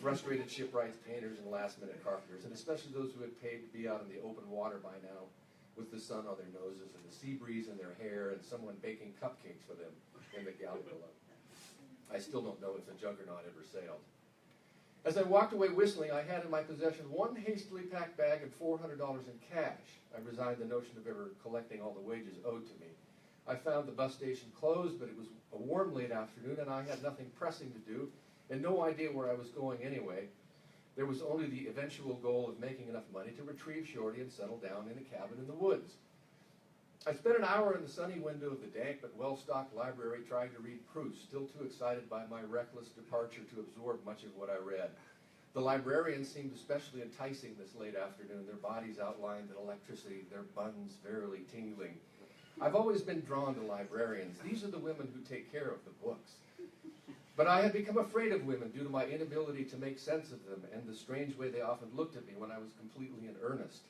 Frustrated shipwrights, painters, and last-minute carpenters, and especially those who had paid to be out in the open water by now, with the sun on their noses and the sea breeze in their hair and someone baking cupcakes for them in the galley below. I still don't know if the Juggernaut ever sailed. As I walked away whistling, I had in my possession one hastily packed bag and $400 in cash. I resigned the notion of ever collecting all the wages owed to me. I found the bus station closed, but it was a warm late afternoon and I had nothing pressing to do and no idea where I was going anyway. There was only the eventual goal of making enough money to retrieve Shorty and settle down in a cabin in the woods. I spent an hour in the sunny window of the dank but well-stocked library trying to read Proust, still too excited by my reckless departure to absorb much of what I read. The librarians seemed especially enticing this late afternoon, their bodies outlined in electricity, their buns verily tingling. I've always been drawn to librarians. These are the women who take care of the books. But I had become afraid of women due to my inability to make sense of them and the strange way they often looked at me when I was completely in earnest.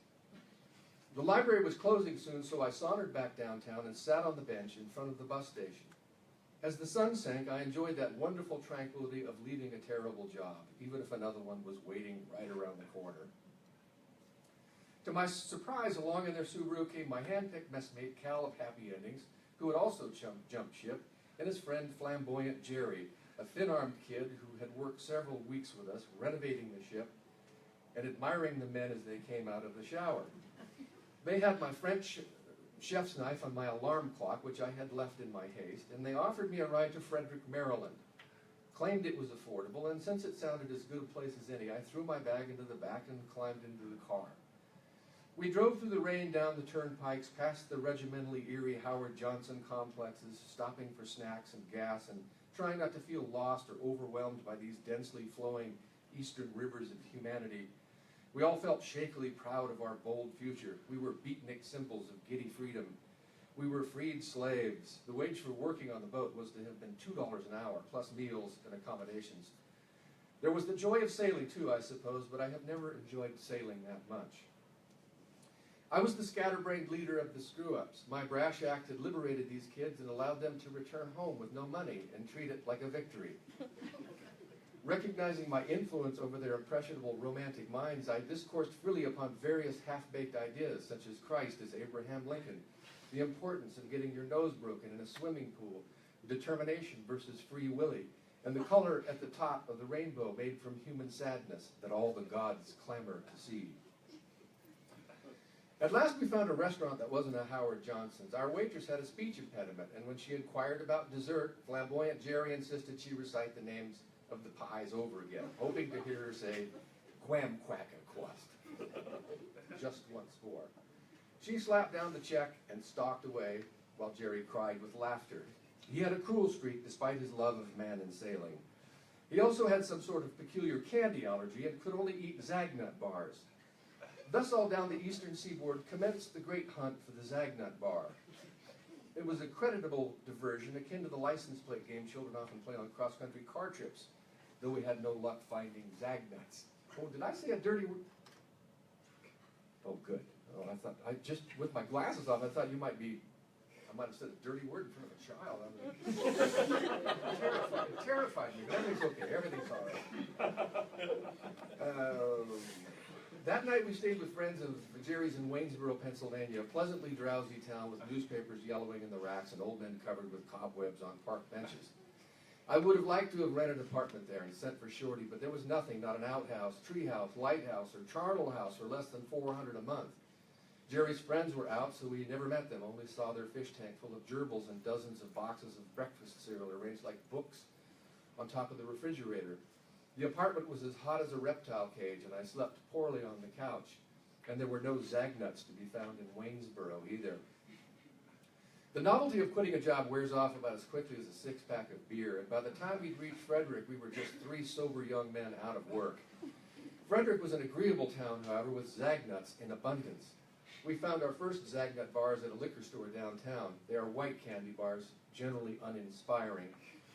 The library was closing soon, so I sauntered back downtown and sat on the bench in front of the bus station. As the sun sank, I enjoyed that wonderful tranquility of leaving a terrible job, even if another one was waiting right around the corner. To my surprise, along in their Subaru came my hand-picked messmate, Cal of Happy Endings, who had also jumped ship, and his friend, Flamboyant Jerry, a thin-armed kid who had worked several weeks with us, renovating the ship and admiring the men as they came out of the shower. They had my French chef's knife on my alarm clock, which I had left in my haste, and they offered me a ride to Frederick, Maryland. Claimed it was affordable, and since it sounded as good a place as any, I threw my bag into the back and climbed into the car. We drove through the rain down the turnpikes, past the regimentally eerie Howard Johnson complexes, stopping for snacks and gas, and trying not to feel lost or overwhelmed by these densely flowing eastern rivers of humanity. We all felt shakily proud of our bold future. We were beatnik symbols of giddy freedom. We were freed slaves. The wage for working on the boat was to have been $2 an hour, plus meals and accommodations. There was the joy of sailing too, I suppose, but I have never enjoyed sailing that much. I was the scatterbrained leader of the screw-ups. My brash act had liberated these kids and allowed them to return home with no money and treat it like a victory. Recognizing my influence over their impressionable romantic minds, I discoursed freely upon various half-baked ideas, such as Christ as Abraham Lincoln, the importance of getting your nose broken in a swimming pool, determination versus free willy, and the color at the top of the rainbow made from human sadness that all the gods clamor to see. At last we found a restaurant that wasn't a Howard Johnson's. Our waitress had a speech impediment, and when she inquired about dessert, Flamboyant Jerry insisted she recite the names of the pies over again, hoping to hear her say, "Quam quacka quast," just once more. She slapped down the check and stalked away while Jerry cried with laughter. He had a cruel streak despite his love of man and sailing. He also had some sort of peculiar candy allergy and could only eat Zagnut bars. Thus all down the eastern seaboard commenced the great hunt for the Zagnut bar. It was a creditable diversion akin to the license plate game children often play on cross-country car trips, though we had no luck finding Zagnuts. Oh, did I say a dirty word? Oh, good. Oh, I thought, with my glasses off, I thought you might be, I might have said a dirty word in front of a child. It terrified me, but everything's okay. Everything's all right. That night we stayed with friends of Jerry's in Waynesboro, Pennsylvania, a pleasantly drowsy town with newspapers yellowing in the racks and old men covered with cobwebs on park benches. I would have liked to have rented an apartment there and sent for Shorty, but there was nothing, not an outhouse, treehouse, lighthouse, or charnel house for less than $400 a month. Jerry's friends were out, so we never met them, only saw their fish tank full of gerbils and dozens of boxes of breakfast cereal arranged like books on top of the refrigerator. The apartment was as hot as a reptile cage, and I slept poorly on the couch. And there were no Zagnuts to be found in Waynesboro either. The novelty of quitting a job wears off about as quickly as a six-pack of beer, and by the time we'd reached Frederick, we were just 3 sober young men out of work. Frederick was an agreeable town, however, with Zagnuts in abundance. We found our first Zagnut bars at a liquor store downtown. They are white candy bars, generally uninspiring,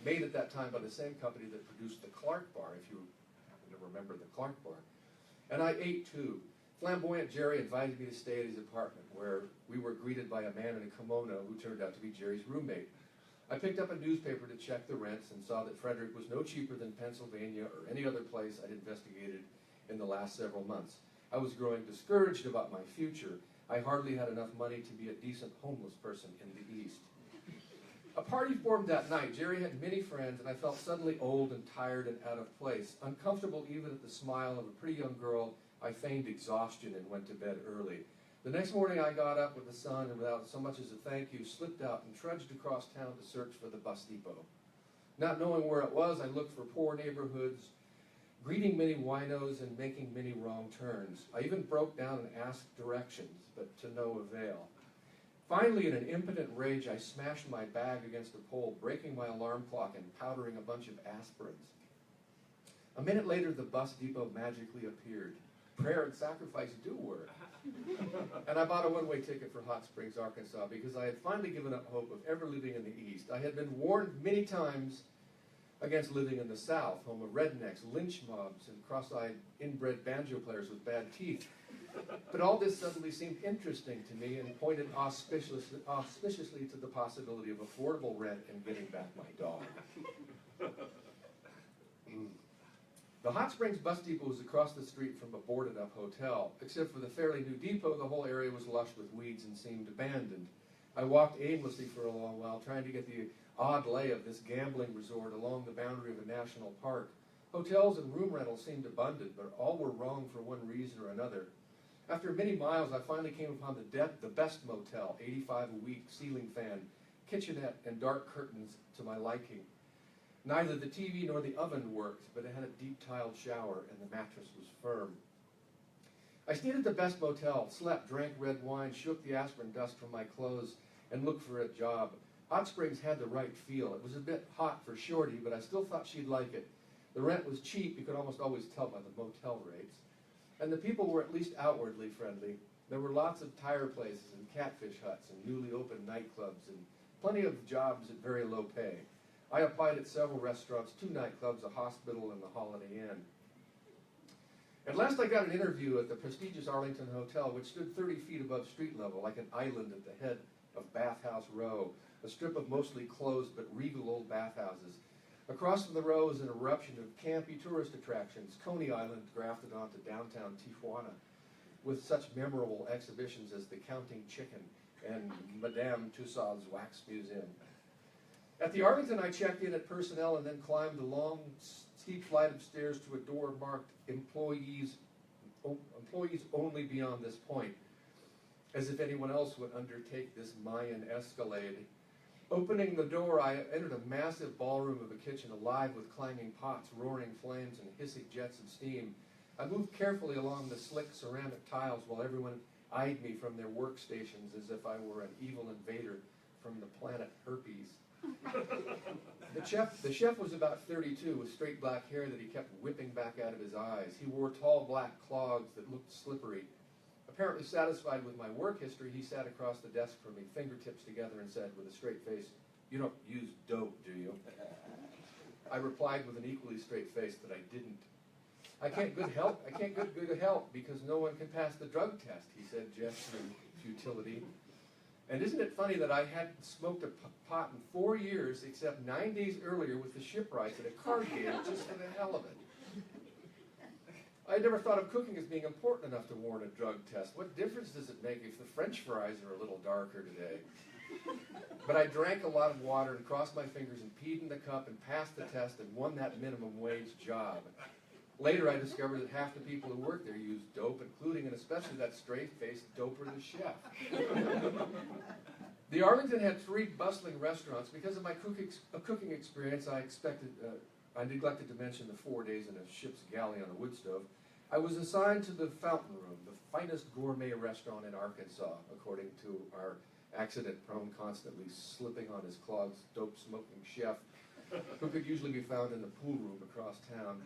made at that time by the same company that produced the Clark bar, if you happen to remember the Clark bar. And I ate too. Flamboyant Jerry invited me to stay at his apartment, where we were greeted by a man in a kimono who turned out to be Jerry's roommate. I picked up a newspaper to check the rents and saw that Frederick was no cheaper than Pennsylvania or any other place I'd investigated in the last several months. I was growing discouraged about my future. I hardly had enough money to be a decent homeless person in the East. A party formed that night. Jerry had many friends, and I felt suddenly old and tired and out of place. Uncomfortable even at the smile of a pretty young girl, I feigned exhaustion and went to bed early. The next morning I got up with the sun and without so much as a thank you, slipped out and trudged across town to search for the bus depot. Not knowing where it was, I looked for poor neighborhoods, greeting many winos and making many wrong turns. I even broke down and asked directions, but to no avail. Finally, in an impotent rage, I smashed my bag against a pole, breaking my alarm clock and powdering a bunch of aspirins. A minute later, the bus depot magically appeared. Prayer and sacrifice do work. And I bought a one-way ticket for Hot Springs, Arkansas, because I had finally given up hope of ever living in the East. I had been warned many times against living in the South, home of rednecks, lynch mobs, and cross-eyed inbred banjo players with bad teeth. But all this suddenly seemed interesting to me and pointed auspiciously to the possibility of affordable rent and getting back my dog. The Hot Springs bus depot was across the street from a boarded-up hotel. Except for the fairly new depot, the whole area was lush with weeds and seemed abandoned. I walked aimlessly for a long while, trying to get the odd lay of this gambling resort along the boundary of a national park. Hotels and room rentals seemed abundant, but all were wrong for one reason or another. After many miles, I finally came upon the best motel, $85 a week, ceiling fan, kitchenette, and dark curtains to my liking. Neither the TV nor the oven worked, but it had a deep tiled shower, and the mattress was firm. I stayed at the best motel, slept, drank red wine, shook the aspirin dust from my clothes, and looked for a job. Hot Springs had the right feel. It was a bit hot for Shorty, but I still thought she'd like it. The rent was cheap, you could almost always tell by the motel rates. And the people were at least outwardly friendly. There were lots of tire places and catfish huts and newly opened nightclubs and plenty of jobs at very low pay. I applied at several restaurants, 2 nightclubs, a hospital, and the Holiday Inn. At last I got an interview at the prestigious Arlington Hotel, which stood 30 feet above street level, like an island at the head of Bathhouse Row, a strip of mostly closed but regal old bathhouses. Across from the row is an eruption of campy tourist attractions, Coney Island grafted onto downtown Tijuana, with such memorable exhibitions as the Counting Chicken and Madame Tussauds Wax Museum. At the Arlington, I checked in at personnel and then climbed a long, steep flight of stairs to a door marked employees only beyond this point, as if anyone else would undertake this Mayan escalade. Opening the door, I entered a massive ballroom of a kitchen alive with clanging pots, roaring flames, and hissing jets of steam. I moved carefully along the slick ceramic tiles while everyone eyed me from their workstations as if I were an evil invader from the planet Herpes. The chef was about 32 with straight black hair that he kept whipping back out of his eyes. He wore tall black clogs that looked slippery. Apparently satisfied with my work history, he sat across the desk from me, fingertips together, and said with a straight face, "You don't use dope, do you?" I replied with an equally straight face that I didn't. I can't get good help because no one can pass the drug test, he said, gesturing futility. And isn't it funny that I hadn't smoked a pot in 4 years, except 9 days earlier with the shipwrights at a card game, just for the hell of it. I had never thought of cooking as being important enough to warrant a drug test. What difference does it make if the French fries are a little darker today? But I drank a lot of water and crossed my fingers and peed in the cup and passed the test and won that minimum wage job. Later, I discovered that half the people who work there use dope, including and especially that straight-faced doper, the chef. The Arlington had 3 bustling restaurants. Because of my cooking experience, I neglected to mention the 4 days in a ship's galley on a wood stove. I was assigned to the Fountain Room, the finest gourmet restaurant in Arkansas, according to our accident-prone, constantly slipping on his clogs, dope-smoking chef, who could usually be found in the pool room across town.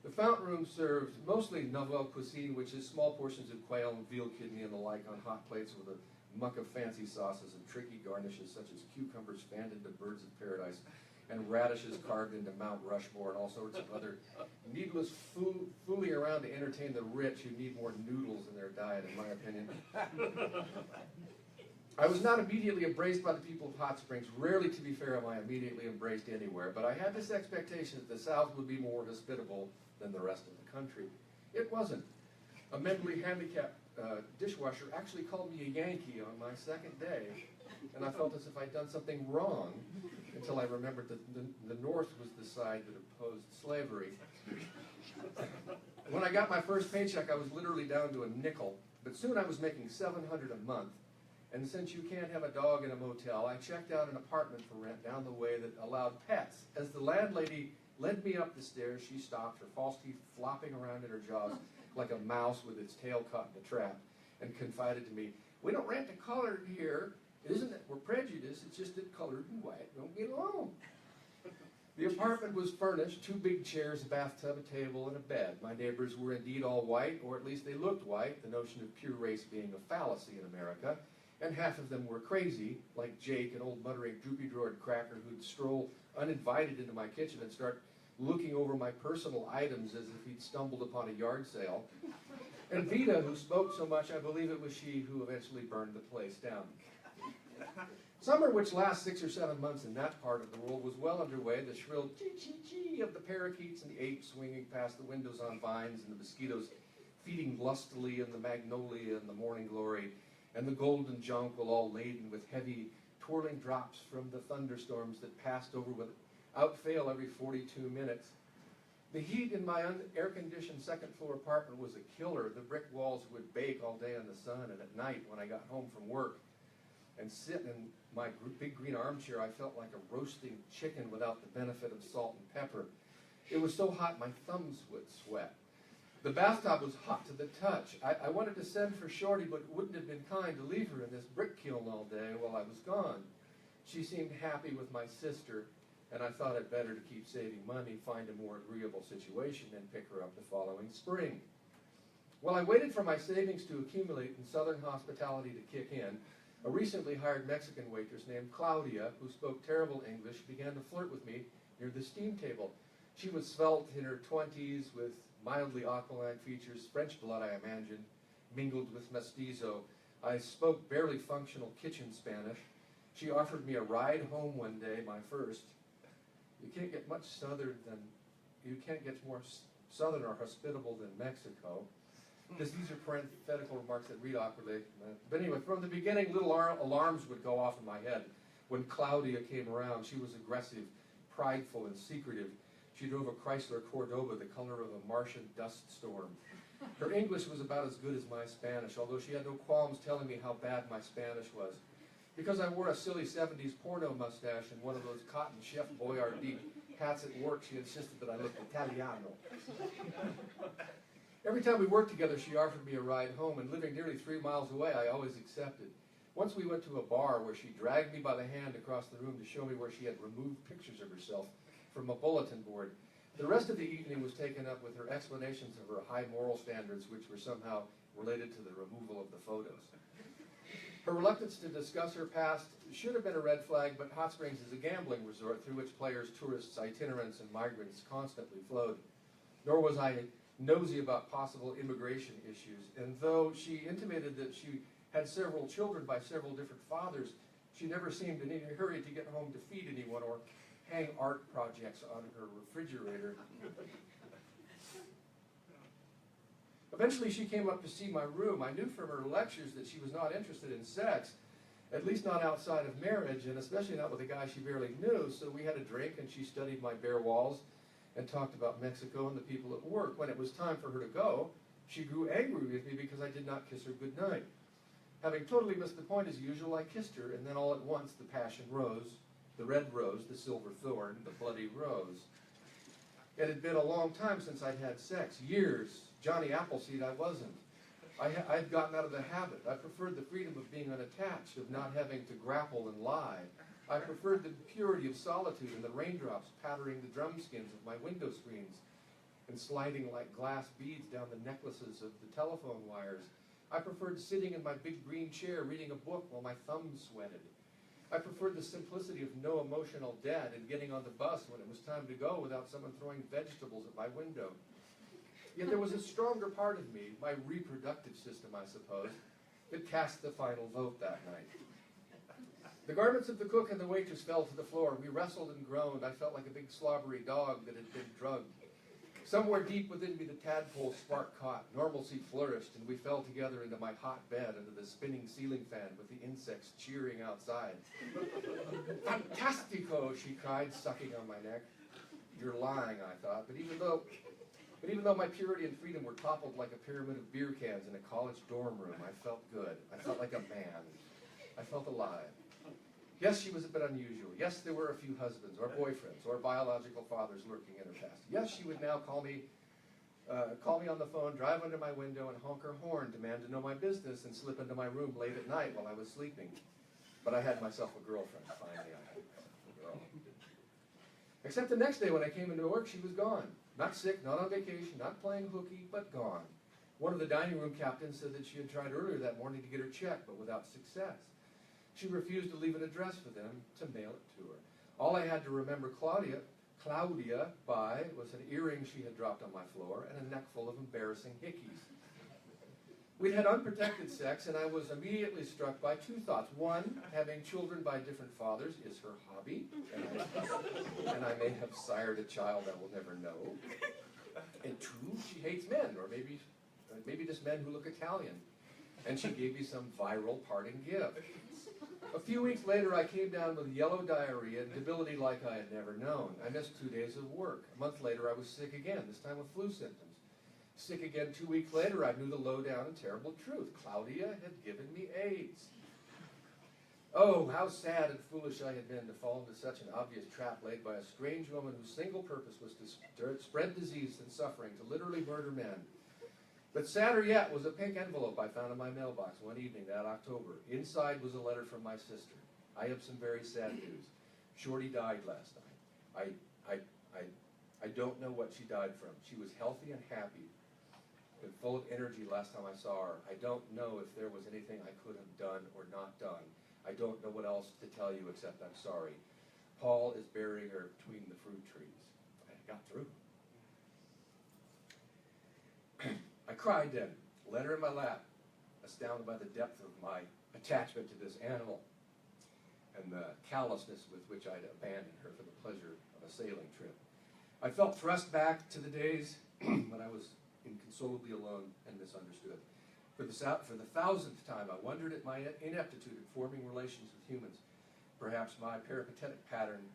The Fountain Room served mostly nouvelle cuisine, which is small portions of quail and veal kidney and the like on hot plates with a muck of fancy sauces and tricky garnishes such as cucumbers fanned into birds of paradise and radishes carved into Mount Rushmore and all sorts of other needless fooling around to entertain the rich who need more noodles in their diet, in my opinion. I was not immediately embraced by the people of Hot Springs. Rarely, to be fair, am I immediately embraced anywhere, but I had this expectation that the South would be more hospitable than the rest of the country. It wasn't. A mentally handicapped dishwasher actually called me a Yankee on my second day, and I felt as if I'd done something wrong until I remembered that the North was the side that opposed slavery. When I got my first paycheck, I was literally down to a nickel, but soon I was making $700 a month. And since you can't have a dog in a motel, I checked out an apartment for rent down the way that allowed pets. As the landlady led me up the stairs, she stopped, her false teeth flopping around in her jaws like a mouse with its tail caught in a trap, and confided to me, "We don't rent to colored here. It isn't that we're prejudiced, it's just that colored and white don't get along." The apartment was furnished, 2 big chairs, a bathtub, a table, and a bed. My neighbors were indeed all white, or at least they looked white, the notion of pure race being a fallacy in America. And half of them were crazy, like Jake, an old muttering, droopy-drawered cracker who'd stroll uninvited into my kitchen and start looking over my personal items as if he'd stumbled upon a yard sale. And Vita, who spoke so much, I believe it was she who eventually burned the place down. Summer, which lasts 6 or 7 months in that part of the world, was well underway. The shrill chee-chee-chee of the parakeets and the apes swinging past the windows on vines, and the mosquitoes feeding lustily in the magnolia and the morning glory, and the golden jonquil all laden with heavy, twirling drops from the thunderstorms that passed over without fail every 42 minutes. The heat in my air-conditioned second-floor apartment was a killer. The brick walls would bake all day in the sun, and at night, when I got home from work and sit in my big green armchair, I felt like a roasting chicken without the benefit of salt and pepper. It was so hot my thumbs would sweat. The bathtub was hot to the touch. I wanted to send for Shorty, but it wouldn't have been kind to leave her in this brick kiln all day while I was gone. She seemed happy with my sister, and I thought it better to keep saving money, find a more agreeable situation, and pick her up the following spring. While I waited for my savings to accumulate and Southern hospitality to kick in, a recently hired Mexican waitress named Claudia, who spoke terrible English, began to flirt with me near the steam table. She was svelte in her 20s with mildly aquiline features, French blood, I imagine, mingled with mestizo. I spoke barely functional kitchen Spanish. She offered me a ride home one day, my first. You can't get more southern or hospitable than Mexico. These are parenthetical remarks that read awkwardly. But anyway, from the beginning, little alarms would go off in my head. When Claudia came around, she was aggressive, prideful, and secretive. She drove a Chrysler Cordoba, the color of a Martian dust storm. Her English was about as good as my Spanish, although she had no qualms telling me how bad my Spanish was. Because I wore a silly 70s porno mustache and one of those cotton Chef Boyardee hats at work, she insisted that I looked Italiano. Every time we worked together, she offered me a ride home, and living nearly 3 miles away, I always accepted. Once we went to a bar where she dragged me by the hand across the room to show me where she had removed pictures of herself from a bulletin board. The rest of the evening was taken up with her explanations of her high moral standards, which were somehow related to the removal of the photos. Her reluctance to discuss her past should have been a red flag, but Hot Springs is a gambling resort through which players, tourists, itinerants, and migrants constantly flowed. Nor was I nosy about possible immigration issues, and though she intimated that she had several children by several different fathers, she never seemed in any hurry to get home to feed anyone or hang art projects on her refrigerator. Eventually she came up to see my room. I knew from her lectures that she was not interested in sex, at least not outside of marriage, and especially not with a guy she barely knew, so we had a drink and she studied my bare walls and talked about Mexico and the people at work. When it was time for her to go, she grew angry with me because I did not kiss her goodnight. Having totally missed the point as usual, I kissed her, and then all at once the passion rose, the red rose, the silver thorn, the bloody rose. It had been a long time since I'd had sex, years. Johnny Appleseed I wasn't. I'd gotten out of the habit. I preferred the freedom of being unattached, of not having to grapple and lie. I preferred the purity of solitude and the raindrops pattering the drum skins of my window screens and sliding like glass beads down the necklaces of the telephone wires. I preferred sitting in my big green chair reading a book while my thumbs sweated. I preferred the simplicity of no emotional debt and getting on the bus when it was time to go without someone throwing vegetables at my window. Yet there was a stronger part of me, my reproductive system, I suppose, that cast the final vote that night. The garments of the cook and the waitress fell to the floor. We wrestled and groaned. I felt like a big slobbery dog that had been drugged. Somewhere deep within me, the tadpole spark caught. Normalcy flourished, and we fell together into my hot bed under the spinning ceiling fan with the insects cheering outside. Fantastico, she cried, sucking on my neck. You're lying, I thought, but even though my purity and freedom were toppled like a pyramid of beer cans in a college dorm room, I felt good. I felt like a man. I felt alive. Yes, she was a bit unusual. Yes, there were a few husbands or boyfriends or biological fathers lurking in her past. Yes, she would now call me on the phone, drive under my window, and honk her horn, demand to know my business, and slip into my room late at night while I was sleeping. But I had myself a girlfriend. Finally, I had a girl. Except the next day when I came into work, she was gone. Not sick, not on vacation, not playing hooky, but gone. One of the dining room captains said that she had tried earlier that morning to get her check, but without success. She refused to leave an address for them to mail it to her. All I had to remember Claudia by was an earring she had dropped on my floor and a neck full of embarrassing hickeys. We'd had unprotected sex, and I was immediately struck by two thoughts. One, having children by different fathers is her hobby, and I may have sired a child I will never know. And two, she hates men, or maybe just men who look Italian. And she gave me some viral parting gift. A few weeks later, I came down with yellow diarrhea and debility like I had never known. I missed 2 days of work. A month later, I was sick again, this time with flu symptoms. Sick again 2 weeks later, I knew the lowdown and terrible truth. Claudia had given me AIDS. Oh, how sad and foolish I had been to fall into such an obvious trap laid by a strange woman whose single purpose was to spread disease and suffering, to literally murder men. But sadder yet was a pink envelope I found in my mailbox one evening that October. Inside was a letter from my sister. I have some very sad news. Shorty died last night. I don't know what she died from. She was healthy and happy and full of energy last time I saw her. I don't know if there was anything I could have done or not done. I don't know what else to tell you except I'm sorry. Paul is burying her between the fruit trees. I got through. I cried then, letter in my lap, astounded by the depth of my attachment to this animal and the callousness with which I'd abandoned her for the pleasure of a sailing trip. I felt thrust back to the days when I was inconsolably alone and misunderstood. For the thousandth time, I wondered at my ineptitude at forming relations with humans. Perhaps my peripatetic pattern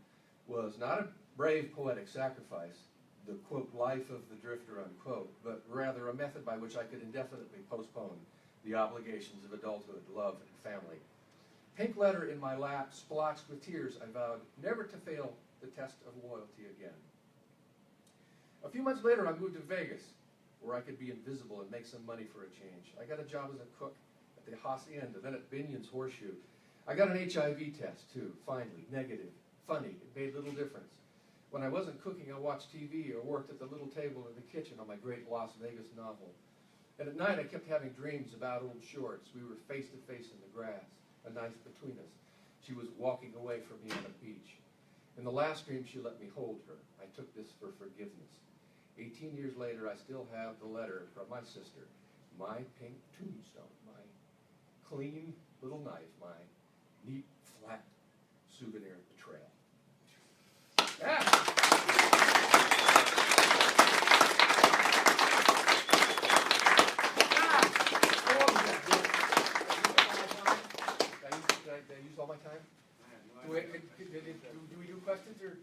was not a brave poetic sacrifice, the, quote, life of the drifter, unquote, but rather a method by which I could indefinitely postpone the obligations of adulthood, love, and family. Pink letter in my lap, splotched with tears, I vowed never to fail the test of loyalty again. A few months later, I moved to Vegas, where I could be invisible and make some money for a change. I got a job as a cook at the Hacienda, then at Binion's Horseshoe. I got an HIV test, too, finally, negative, funny, it made little difference. When I wasn't cooking, I watched TV or worked at the little table in the kitchen on my great Las Vegas novel. And at night, I kept having dreams about old shorts. We were face to face in the grass, a knife between us. She was walking away from me on a beach. In the last dream, she let me hold her. I took this for forgiveness. 18 years later, I still have the letter from my sister, my pink tombstone, my clean little knife, my neat, flat souvenir betrayal. Yeah. Did I use all my time? Do we do questions or?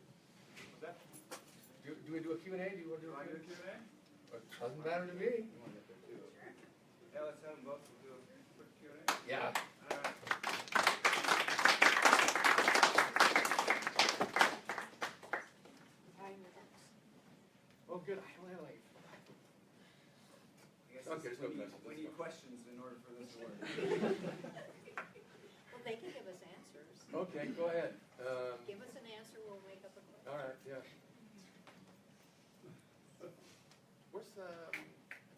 Do we do a Q&A? Do you want to do a Q&A? Doesn't matter to me. Yeah, let's have them both do a quick Q&A. Yeah. All right. Oh, good. I only have like. I guess Okay, there's no questions. we need questions in order for this to work. Well, they can give us answers. Okay, go ahead. Give us an answer, we'll make up a question. All right, yeah. Where's I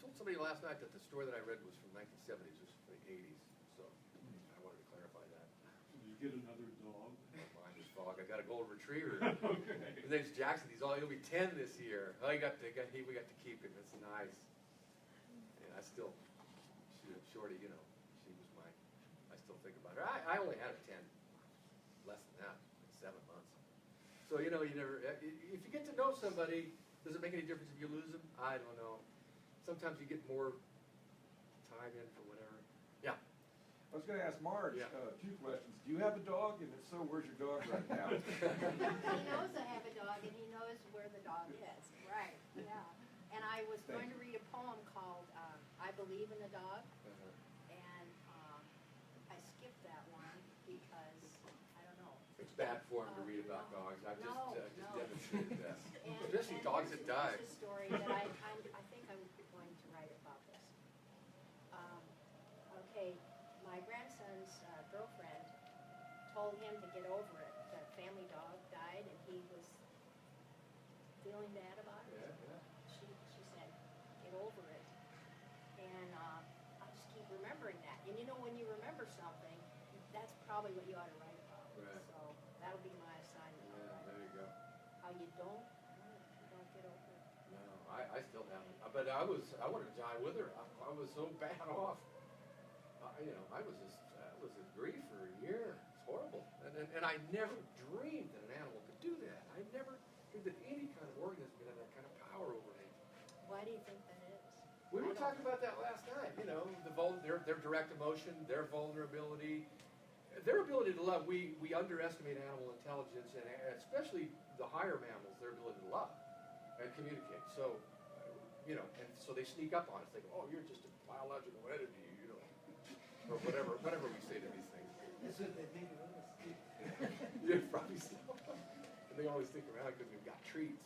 told somebody last night that the story that I read was from 1970s, was from the 80s, so I wanted to clarify that. Did you get another dog? Behind this fog, I got a golden retriever. Okay. His name's Jackson. He'll be 10 this year. Oh, we got to keep him. That's nice. And I still, Shorty, she was I still think about her. I only had a 10. So, you know, you never, if you get to know somebody, does it make any difference if you lose them? I don't know. Sometimes you get more time in for whatever. Yeah. I was going to ask Marge Yeah. a few questions. Do you have a dog? And if so, where's your dog right now? He knows I have a dog, and he knows where the dog is. Right, yeah. And I was going to read a poem called I Believe in a Dog, and I skipped that one because, I don't know. It's bad form to read about No. dogs. I've No, just no. demonstrated that. And- Especially and dogs that die. Here's a story that I think I'm going to write about this. Okay, my grandson's girlfriend told him to get over it. The family dog died, and he was feeling bad about it. Yeah. She said, get over it. And I just keep remembering that. And you know, when you remember something, that's probably what you ought to write about. Right. So that'll be my assignment. I'll Yeah, write there you go. how you don't get over it. No, I still haven't. But I wanted to die with her. I was so bad off. You know, I was in grief for a year. It's horrible. And I never dreamed that an animal could do that. I never dreamed that any kind of organism could have that kind of power over me. Why do you think that is? We were talking about that last night. You know, their direct emotion, their vulnerability, their ability to love. We underestimate animal intelligence, and especially the higher mammals, their ability to love and communicate. So, you know, and so they sneak up on us. They go, "Oh, you're just a biological entity," you know, or whatever we say to these things. That's what they think of us. Yeah, probably so. And they always stick around because we've got treats.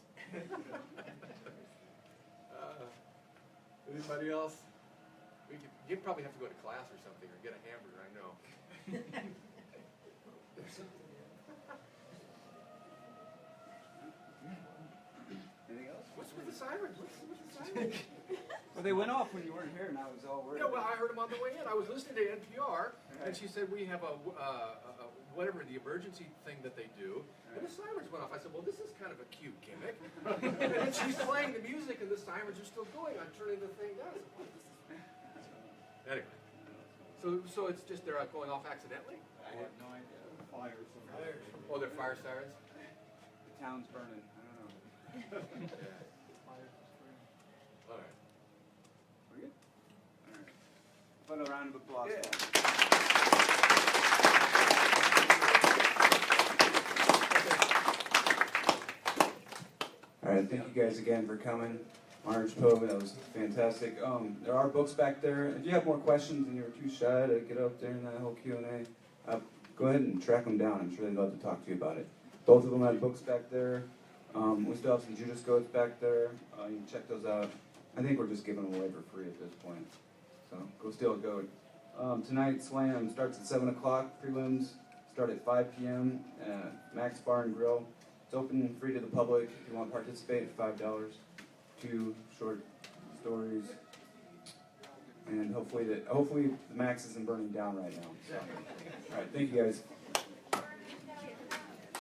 Anybody else? You'd probably have to go to class or something, or get a hamburger, I know. Anything else? What's with the sirens? What's with the sirens? Well, they went off when you weren't here, and I was all worried. Yeah, well, I heard them on the way in. I was listening to NPR, and she said we have a whatever, the emergency thing that they do, and the sirens went off. I said, well, this is kind of a cute gimmick. And then she's playing the music, and the sirens are still going. I'm turning the thing down. Anyway, so it's just they're going off accidentally? I have no idea. Fire somewhere. Oh, they're fire sirens? The town's burning. I don't know. Yeah. All right. We're good? All right. Put a round of applause. Yeah. All right, thank you guys again for coming. Marge, Poe, that was fantastic. There are books back there. If you have more questions and you're too shy to get up there in that whole Q&A, go ahead and track them down. I'm sure they'd love to talk to you about it. Both of them have books back there. We still have some Judas goats back there. You can check those out. I think we're just giving them away for free at this point. So go steal a goat. Tonight's slam starts at 7 o'clock. Prelims start at 5 p.m. at Max Bar and Grill. It's open and free to the public. If you want to participate, $5. 2 short stories. And hopefully the Max isn't burning down right now. So. All right, thank you guys.